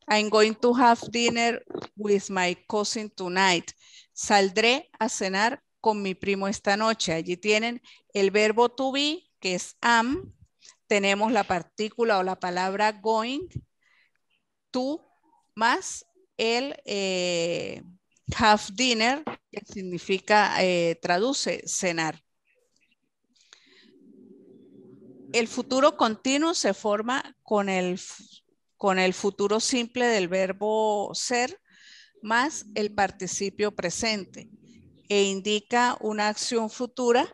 I'm going to have dinner with my cousin tonight. Saldré a cenar con mi primo esta noche. Allí tienen el verbo to be, que es am. Tenemos la partícula o la palabra going to más el have dinner, que significa, traduce, cenar. El futuro continuo se forma con el futuro simple del verbo ser más el participio presente e indica una acción futura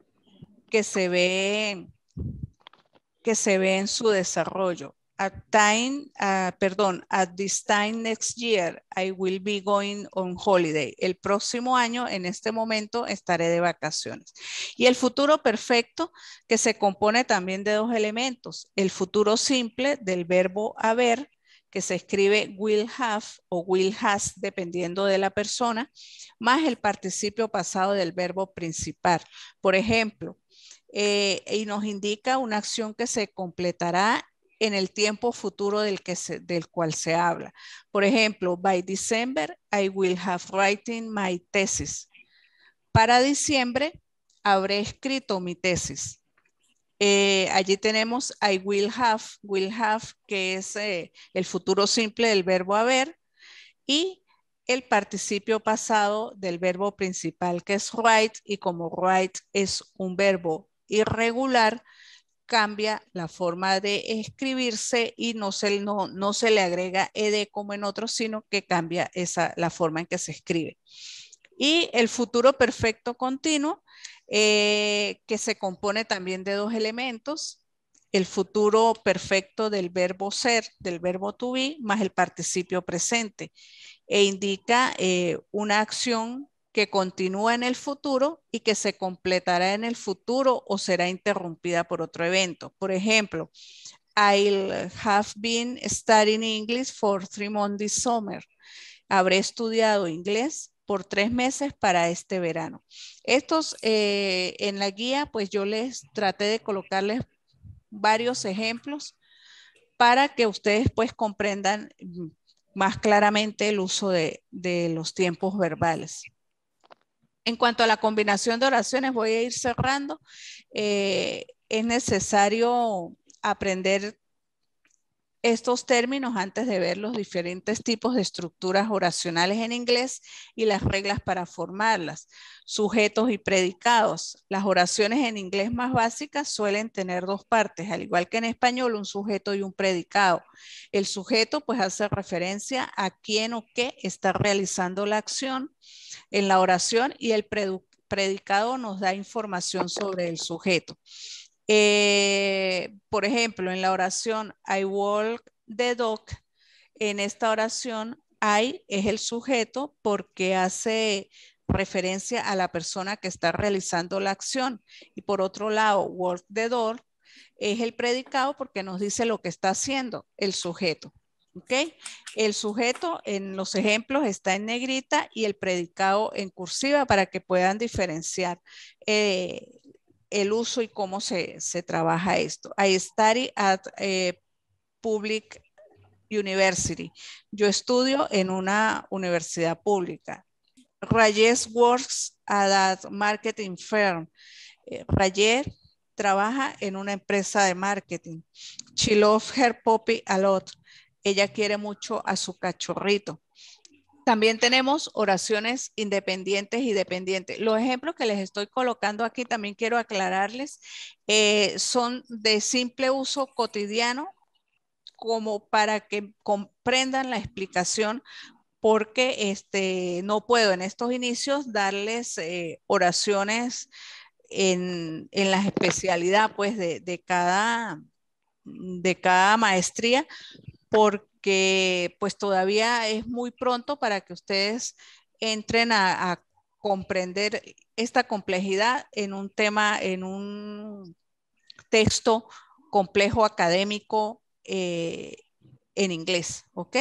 que se ve en su desarrollo. At this time next year, I will be going on holiday. El próximo año, en este momento, estaré de vacaciones. Y el futuro perfecto, que se compone también de dos elementos. El futuro simple del verbo haber, que se escribe will have o will has, dependiendo de la persona, más el participio pasado del verbo principal. Por ejemplo, y nos indica una acción que se completará en el tiempo futuro del cual se habla. Por ejemplo, by December, I will have written my thesis. Para diciembre, habré escrito mi tesis. Allí tenemos I will have, que es el futuro simple del verbo haber, y el participio pasado del verbo principal, que es write, y como write es un verbo irregular, cambia la forma de escribirse y no se le agrega ed como en otros, sino que cambia la forma en que se escribe. Y el futuro perfecto continuo, que se compone también de dos elementos: el futuro perfecto del verbo ser, del verbo to be, más el participio presente, e indica una acción que continúa en el futuro y que se completará en el futuro o será interrumpida por otro evento. Por ejemplo, I'll have been studying English for 3 months this summer. Habré estudiado inglés por 3 meses para este verano. Estos en la guía, pues yo les traté de colocarles varios ejemplos para que ustedes pues comprendan más claramente el uso de los tiempos verbales. En cuanto a la combinación de oraciones, voy a ir cerrando. Es necesario aprender estos términos antes de ver los diferentes tipos de estructuras oracionales en inglés y las reglas para formarlas. Sujetos y predicados. Las oraciones en inglés más básicas suelen tener dos partes, al igual que en español, un sujeto y un predicado. El sujeto pues hace referencia a quién o qué está realizando la acción en la oración, y el predicado nos da información sobre el sujeto. Por ejemplo, en la oración I walk the dog, en esta oración I es el sujeto porque hace referencia a la persona que está realizando la acción, y por otro lado walk the dog es el predicado porque nos dice lo que está haciendo el sujeto. ¿Ok? El sujeto en los ejemplos está en negrita y el predicado en cursiva para que puedan diferenciar el uso y cómo se trabaja esto. I study at public university. Yo estudio en una universidad pública. Rajesh works at a marketing firm. Rajesh trabaja en una empresa de marketing. She loves her puppy a lot. Ella quiere mucho a su cachorrito. También tenemos oraciones independientes y dependientes. Los ejemplos que les estoy colocando aquí también quiero aclararles, son de simple uso cotidiano, como para que comprendan la explicación, porque no puedo en estos inicios darles oraciones en la especialidad pues de cada de cada maestría, porque pues todavía es muy pronto para que ustedes entren a comprender esta complejidad en un tema, en un texto complejo académico en inglés, ¿ok?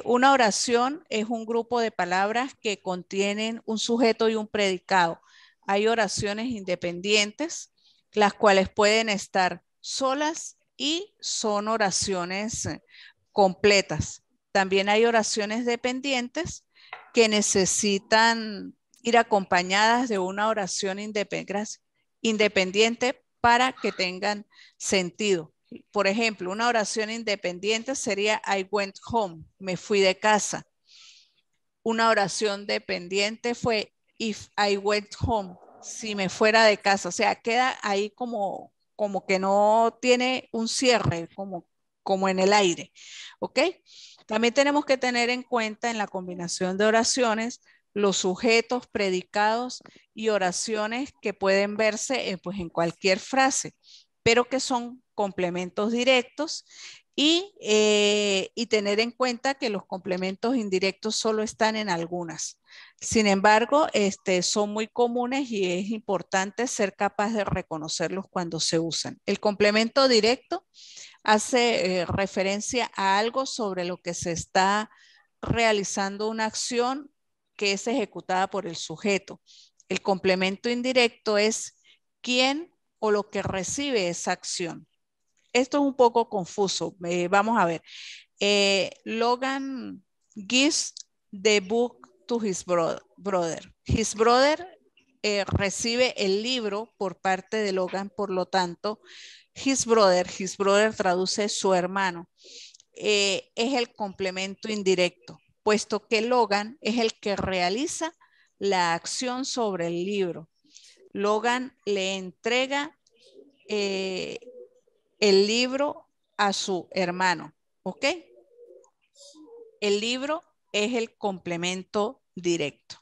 Una oración es un grupo de palabras que contienen un sujeto y un predicado. Hay oraciones independientes, las cuales pueden estar solas y son oraciones completas. También hay oraciones dependientes que necesitan ir acompañadas de una oración independiente para que tengan sentido. Por ejemplo, una oración independiente sería I went home, me fui de casa. Una oración dependiente fue if I went home, si me fuera de casa. O sea, queda ahí como que no tiene un cierre, como en el aire. ¿Ok? También tenemos que tener en cuenta en la combinación de oraciones los sujetos, predicados y oraciones que pueden verse pues en cualquier frase, pero que son complementos directos y tener en cuenta que los complementos indirectos solo están en algunas. Sin embargo, son muy comunes y es importante ser capaz de reconocerlos cuando se usan. El complemento directo hace referencia a algo sobre lo que se está realizando una acción que es ejecutada por el sujeto. El complemento indirecto es quién o lo que recibe esa acción. Esto es un poco confuso. Vamos a ver. Logan gives the book to his brother. His brother recibe el libro por parte de Logan, por lo tanto, his brother traduce su hermano. Es el complemento indirecto, puesto que Logan es el que realiza la acción sobre el libro. Logan le entrega el libro a su hermano, ¿ok? El libro es el complemento directo.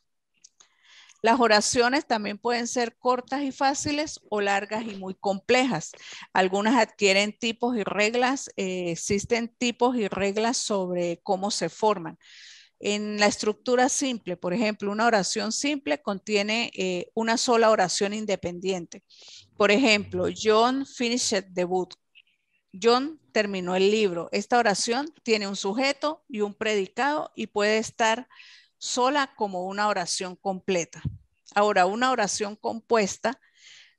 Las oraciones también pueden ser cortas y fáciles o largas y muy complejas. Algunas adquieren tipos y reglas, existen tipos y reglas sobre cómo se forman. En la estructura simple, por ejemplo, una oración simple contiene una sola oración independiente. Por ejemplo, John finished the book. John terminó el libro. Esta oración tiene un sujeto y un predicado y puede estar sola como una oración completa. Ahora, una oración compuesta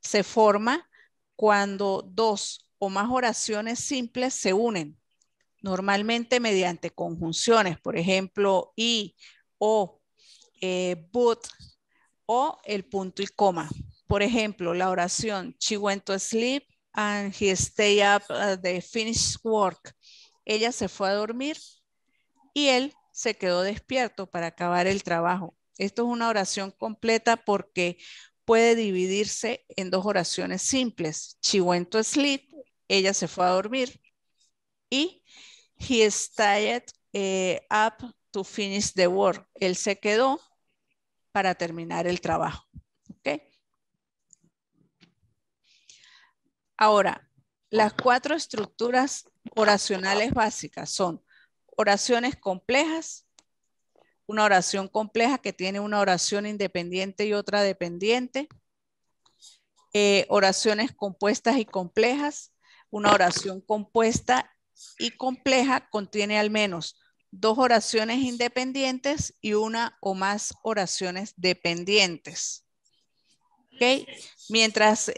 se forma cuando dos o más oraciones simples se unen, normalmente mediante conjunciones, por ejemplo, y, o, but, o el punto y coma. Por ejemplo, la oración she went to sleep and he stayed up the finished work. Ella se fue a dormir y él se quedó despierto para acabar el trabajo. Esto es una oración completa porque puede dividirse en dos oraciones simples. She went to sleep, ella se fue a dormir, y he stayed up to finish the work. Él se quedó para terminar el trabajo. ¿Ok? Ahora, las cuatro estructuras oracionales básicas son oraciones complejas, una oración compleja que tiene una oración independiente y otra dependiente, oraciones compuestas y complejas, una oración compuesta y compleja contiene al menos dos oraciones independientes y una o más oraciones dependientes. ¿Ok? Mientras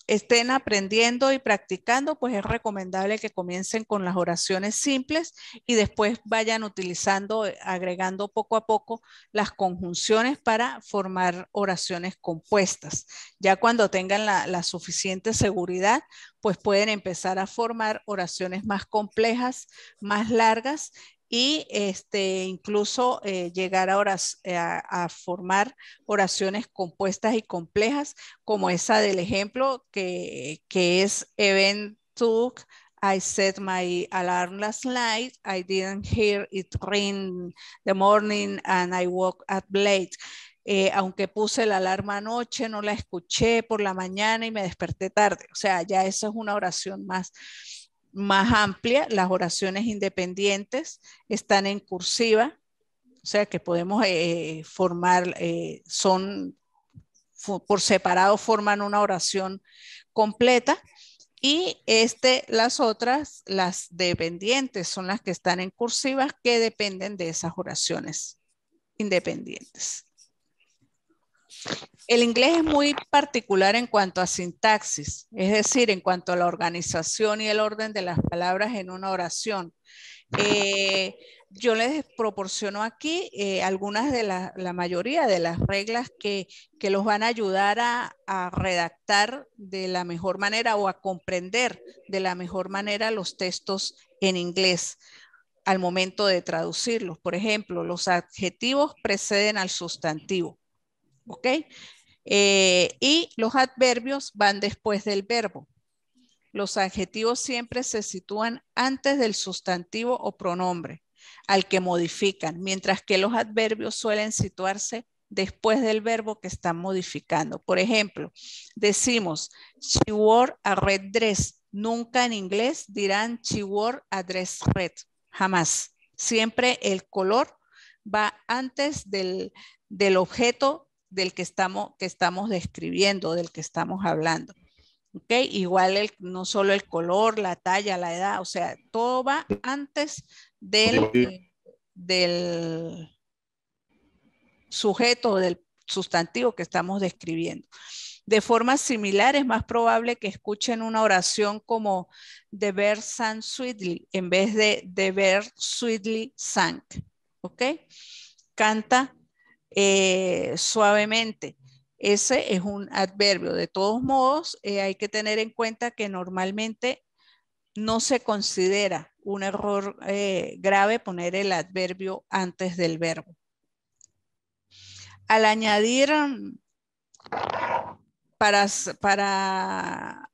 estén aprendiendo y practicando, pues es recomendable que comiencen con las oraciones simples y después vayan utilizando, agregando poco a poco las conjunciones para formar oraciones compuestas. Ya cuando tengan la suficiente seguridad, pues pueden empezar a formar oraciones más complejas, más largas y incluso llegar a formar oraciones compuestas y complejas, como esa del ejemplo que es event took, I set my alarm last night, I didn't hear it ring the morning and I woke up late. aunque puse la alarma anoche, no la escuché por la mañana y me desperté tarde. O sea, ya esa es una oración más amplia. Las oraciones independientes están en cursiva, o sea que podemos formar, por separado forman una oración completa. Y las otras, las dependientes, son las que están en cursivas que dependen de esas oraciones independientes. El inglés es muy particular en cuanto a sintaxis, es decir, en cuanto a la organización y el orden de las palabras en una oración. Yo les proporciono aquí algunas de la mayoría de las reglas que los van a ayudar a redactar de la mejor manera o a comprender de la mejor manera los textos en inglés al momento de traducirlos. Por ejemplo, los adjetivos preceden al sustantivo, ¿ok? Y los adverbios van después del verbo. Los adjetivos siempre se sitúan antes del sustantivo o pronombre al que modifican, mientras que los adverbios suelen situarse después del verbo que están modificando. Por ejemplo, decimos, she wore a red dress. Nunca en inglés dirán she wore a dress red. Jamás. Siempre el color va antes del objeto del que estamos describiendo, del que estamos hablando. Okay, igual no solo el color, la talla, la edad, o sea, todo va antes del sujeto, del sustantivo que estamos describiendo. De forma similar, es más probable que escuchen una oración como the bird sang sweetly en vez de the bird sweetly sang. ¿Ok? Canta suavemente. Ese es un adverbio. De todos modos, hay que tener en cuenta que normalmente no se considera un error grave poner el adverbio antes del verbo. Al añadir para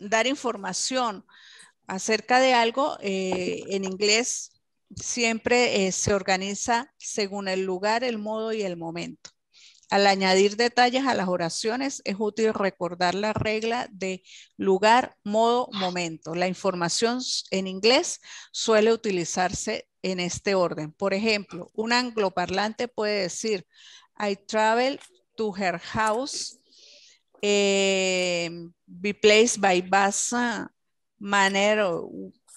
dar información acerca de algo, en inglés siempre se organiza según el lugar, el modo y el momento. Al añadir detalles a las oraciones, es útil recordar la regla de lugar, modo, momento. La información en inglés suele utilizarse en este orden. Por ejemplo, un angloparlante puede decir, I travel to her house, be placed by bus manner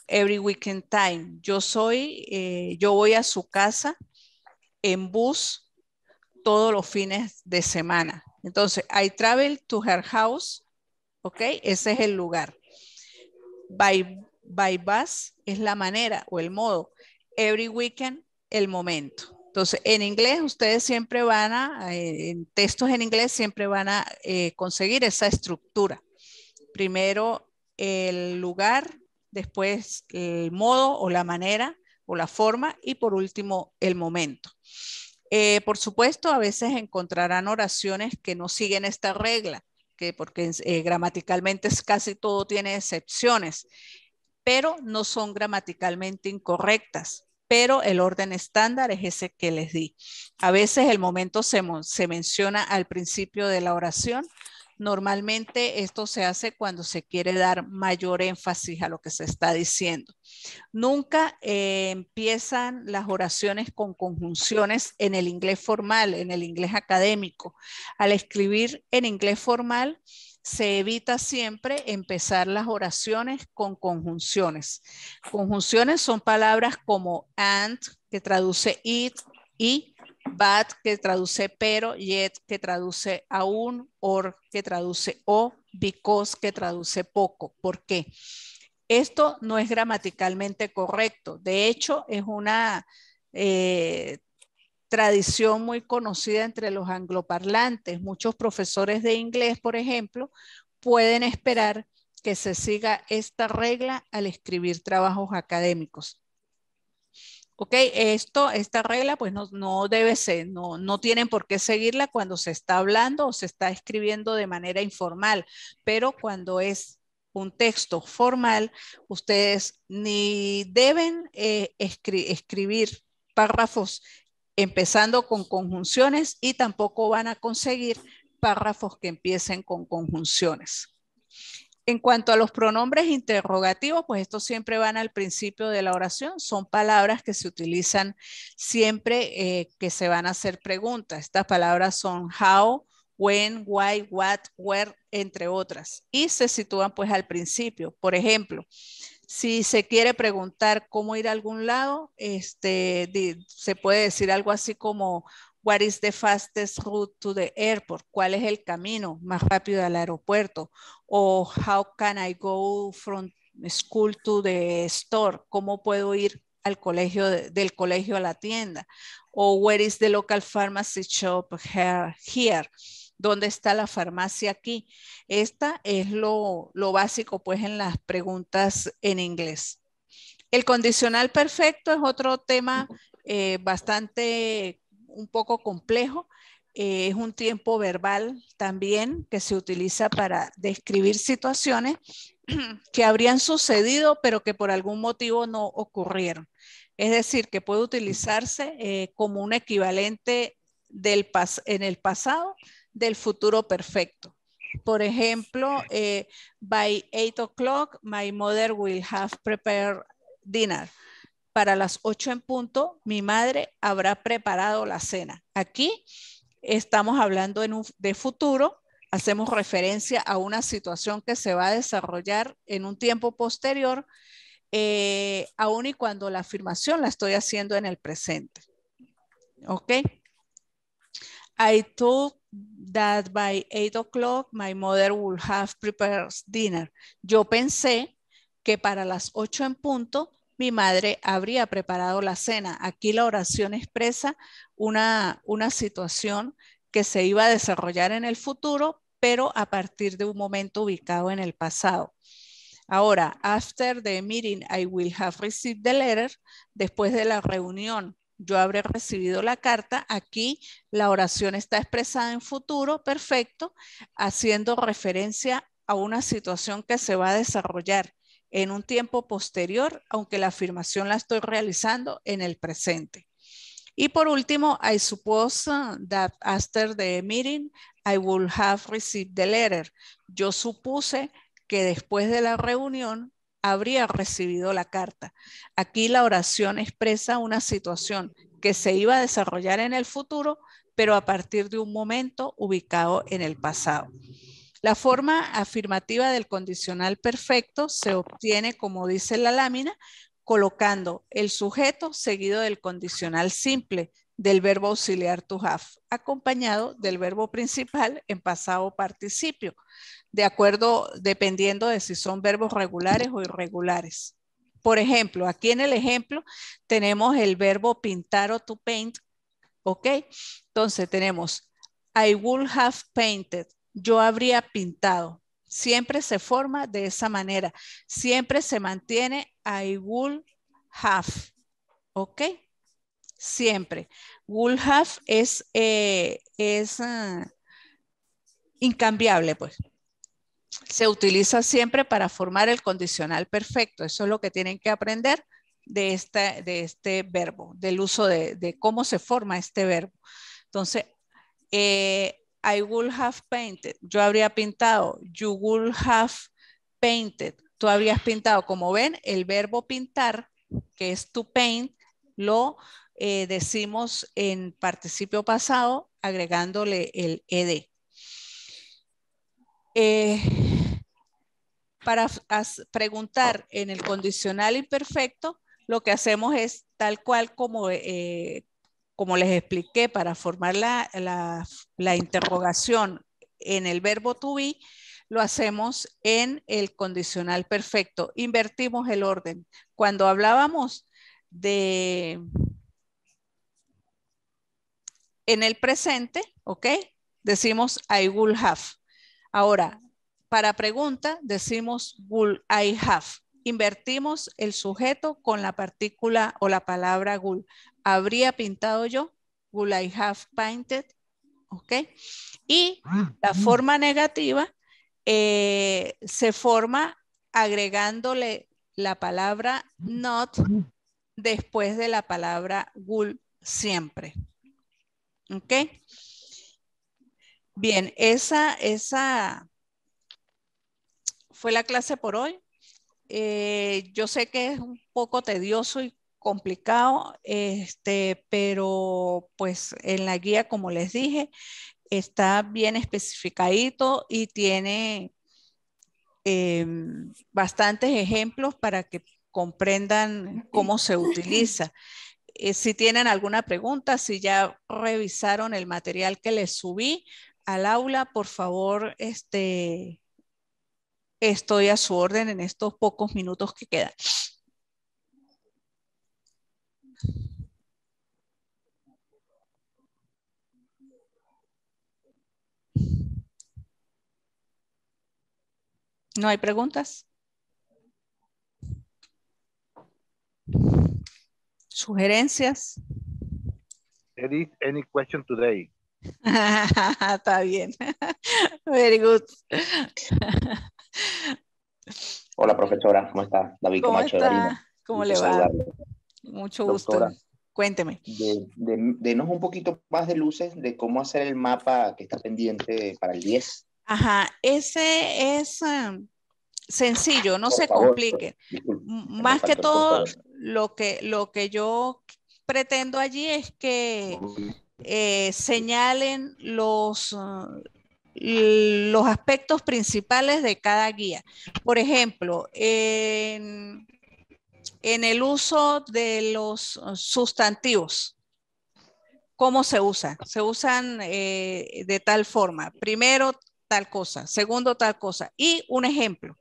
every weekend time. Yo voy a su casa en bus todos los fines de semana. Entonces, I travel to her house, ¿ok? Ese es el lugar. By bus es la manera o el modo. Every weekend, el momento. Entonces, en inglés ustedes siempre en textos en inglés siempre van a conseguir esa estructura. Primero el lugar, después el modo o la manera o la forma y por último el momento. Por supuesto, a veces encontrarán oraciones que no siguen esta regla, porque gramaticalmente casi todo tiene excepciones, pero no son gramaticalmente incorrectas. Pero el orden estándar es ese que les di. A veces el momento se menciona al principio de la oración. Normalmente esto se hace cuando se quiere dar mayor énfasis a lo que se está diciendo. Nunca empiezan las oraciones con conjunciones en el inglés formal, en el inglés académico. Al escribir en inglés formal, se evita siempre empezar las oraciones con conjunciones. Conjunciones son palabras como and, que traduce it, y but, que traduce pero, yet, que traduce aún, or, que traduce o, because, que traduce poco. ¿Por qué? Esto no es gramaticalmente correcto. De hecho, es una tradición muy conocida entre los angloparlantes. Muchos profesores de inglés, por ejemplo, pueden esperar que se siga esta regla al escribir trabajos académicos. Ok, esta regla pues no debe ser, no tienen por qué seguirla cuando se está hablando o se está escribiendo de manera informal, pero cuando es un texto formal, ustedes ni deben escribir párrafos empezando con conjunciones y tampoco van a conseguir párrafos que empiecen con conjunciones. En cuanto a los pronombres interrogativos, pues estos siempre van al principio de la oración. Son palabras que se utilizan siempre que se van a hacer preguntas. Estas palabras son how, when, why, what, where, entre otras. Y se sitúan pues al principio. Por ejemplo, si se quiere preguntar cómo ir a algún lado, se puede decir algo así como what is the fastest route to the airport? ¿Cuál es el camino más rápido al aeropuerto? O how can I go from school to the store? ¿Cómo puedo ir al colegio, del colegio a la tienda? O where is the local pharmacy shop here? ¿Dónde está la farmacia aquí? Esta es lo básico pues en las preguntas en inglés. El condicional perfecto es otro tema bastante un poco complejo. Es un tiempo verbal también que se utiliza para describir situaciones que habrían sucedido pero que por algún motivo no ocurrieron. Es decir, que puede utilizarse como un equivalente en el pasado del futuro perfecto. Por ejemplo, by 8 o'clock, my mother will have prepared dinner. Para las 8 en punto, mi madre habrá preparado la cena. Aquí estamos hablando de futuro, hacemos referencia a una situación que se va a desarrollar en un tiempo posterior, aun y cuando la afirmación la estoy haciendo en el presente. ¿Ok? I thought that by 8 o'clock my mother would have prepared dinner. Yo pensé que para las 8 en punto mi madre habría preparado la cena. Aquí la oración expresa una situación que se iba a desarrollar en el futuro, pero a partir de un momento ubicado en el pasado. Ahora, after the meeting, I will have received the letter. Después de la reunión, yo habré recibido la carta. Aquí la oración está expresada en futuro perfecto, haciendo referencia a una situación que se va a desarrollar en un tiempo posterior, aunque la afirmación la estoy realizando en el presente. Y por último, I suppose that after the meeting, I will have received the letter. Yo supuse que después de la reunión habría recibido la carta. Aquí la oración expresa una situación que se iba a desarrollar en el futuro, pero a partir de un momento ubicado en el pasado. La forma afirmativa del condicional perfecto se obtiene, como dice la lámina, colocando el sujeto seguido del condicional simple del verbo auxiliar to have, acompañado del verbo principal en pasado participio, dependiendo de si son verbos regulares o irregulares. Por ejemplo, aquí en el ejemplo tenemos el verbo pintar o to paint, ¿ok? Entonces tenemos I would have painted, yo habría pintado. Siempre se forma de esa manera. Siempre se mantiene I would have, ¿ok? Siempre. Would have es incambiable, pues. Se utiliza siempre para formar el condicional perfecto. Eso es lo que tienen que aprender de este verbo, del uso de cómo se forma este verbo. Entonces, I would have painted. Yo habría pintado. You would have painted. Tú habrías pintado. Como ven, el verbo pintar, que es to paint, lo decimos en participio pasado agregándole el ed. Para preguntar en el condicional imperfecto, lo que hacemos es tal cual como les expliqué, para formar la interrogación en el verbo to be, lo hacemos en el condicional perfecto. Invertimos el orden. Cuando hablábamos en el presente, ¿ok? Decimos I will have. Ahora, para pregunta decimos will I have. Invertimos el sujeto con la partícula o la palabra will. ¿Habría pintado yo? Will I have painted? ¿Ok? Y la forma negativa se forma agregándole la palabra not después de la palabra will siempre. ¿Ok? Bien, esa fue la clase por hoy. Yo sé que es un poco tedioso y complicado, pero pues en la guía, como les dije, está bien especificadito y tiene bastantes ejemplos para que comprendan cómo se utiliza. Si tienen alguna pregunta, si ya revisaron el material que les subí al aula, por favor, estoy a su orden en estos pocos minutos que quedan. ¿No hay preguntas? ¿Sugerencias? Any question today? Está bien. Very good. Hola, profesora, ¿cómo está? David ¿Cómo Camacho de Barinas. está? ¿Cómo Gusto le va? saludarle. Mucho gusto. Doctora, Cuénteme. denos un poquito más de luces de cómo hacer el mapa que está pendiente para el 10. Ajá, ese es sencillo, no Por se favor, complique. disculpe, me Más que faltó el por todo, favor. lo que yo pretendo allí es que señalen los aspectos principales de cada guía. Por ejemplo, en el uso de los sustantivos, ¿cómo se usan? Se usan de tal forma. Primero, tal cosa. Segundo, tal cosa. Y un ejemplo.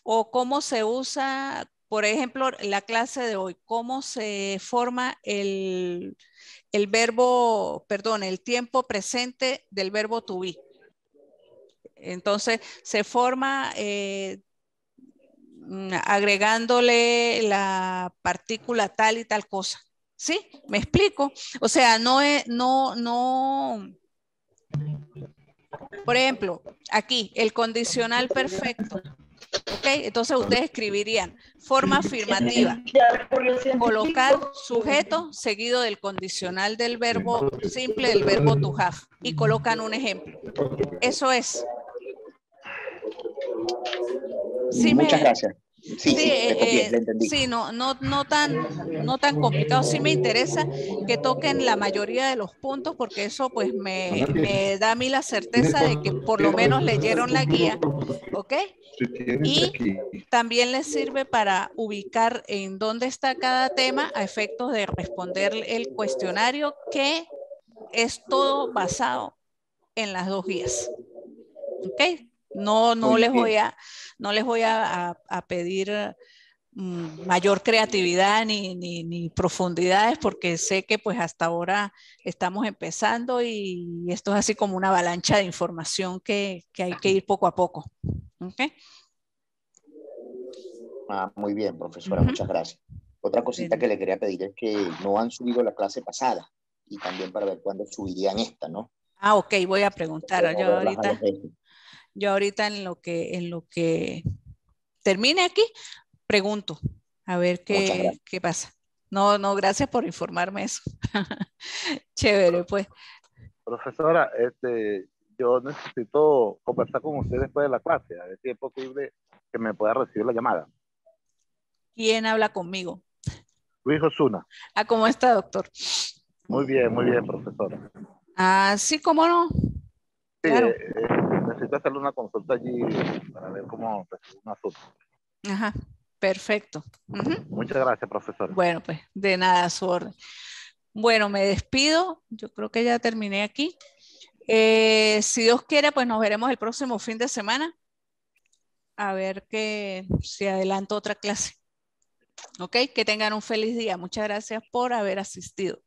O cómo se usa, por ejemplo, la clase de hoy, cómo se forma el verbo, perdón, el tiempo presente del verbo to be. Entonces, se forma agregándole la partícula tal y tal cosa. ¿Sí? ¿Me explico? O sea, por ejemplo, aquí, el condicional perfecto. ¿Ok? Entonces ustedes escribirían forma afirmativa, colocar sujeto seguido del condicional del verbo simple, del verbo to have, y colocan un ejemplo. Eso es. Sí, Muchas gracias. Sí, le copié, le entendí. sí, no tan complicado. Sí me interesa que toquen la mayoría de los puntos porque eso pues me da a mí la certeza de que por lo menos leyeron la guía, ¿ok? Y también les sirve para ubicar en dónde está cada tema a efectos de responder el cuestionario, que es todo basado en las dos guías. ¿Ok? No les voy a pedir mayor creatividad ni profundidades, porque sé que pues hasta ahora estamos empezando y esto es así como una avalancha de información que hay que ir poco a poco. ¿Ok? Muy bien, profesora, muchas gracias. Otra cosita que le quería pedir es que no han subido la clase pasada y también para ver cuándo subirían esta, ¿no? Ok, voy a preguntar. Verlas Yo ahorita en lo que termine aquí, pregunto a ver qué pasa. No, gracias por informarme eso. Chévere, pues. Profesora, yo necesito conversar con usted después de la clase, a ver si es posible que me pueda recibir la llamada. ¿Quién habla conmigo? Luis Osuna. ¿Cómo está, doctor? Muy bien, profesora. Sí, cómo no. Sí, Claro. necesito hacerle una consulta allí para ver cómo resuelve un asunto. Ajá, perfecto. Muchas gracias, profesora. Bueno, pues de nada, a su orden. Bueno, me despido. Yo creo que ya terminé aquí. Si Dios quiere, pues nos veremos el próximo fin de semana. A ver si adelanto otra clase. Ok, que tengan un feliz día. Muchas gracias por haber asistido.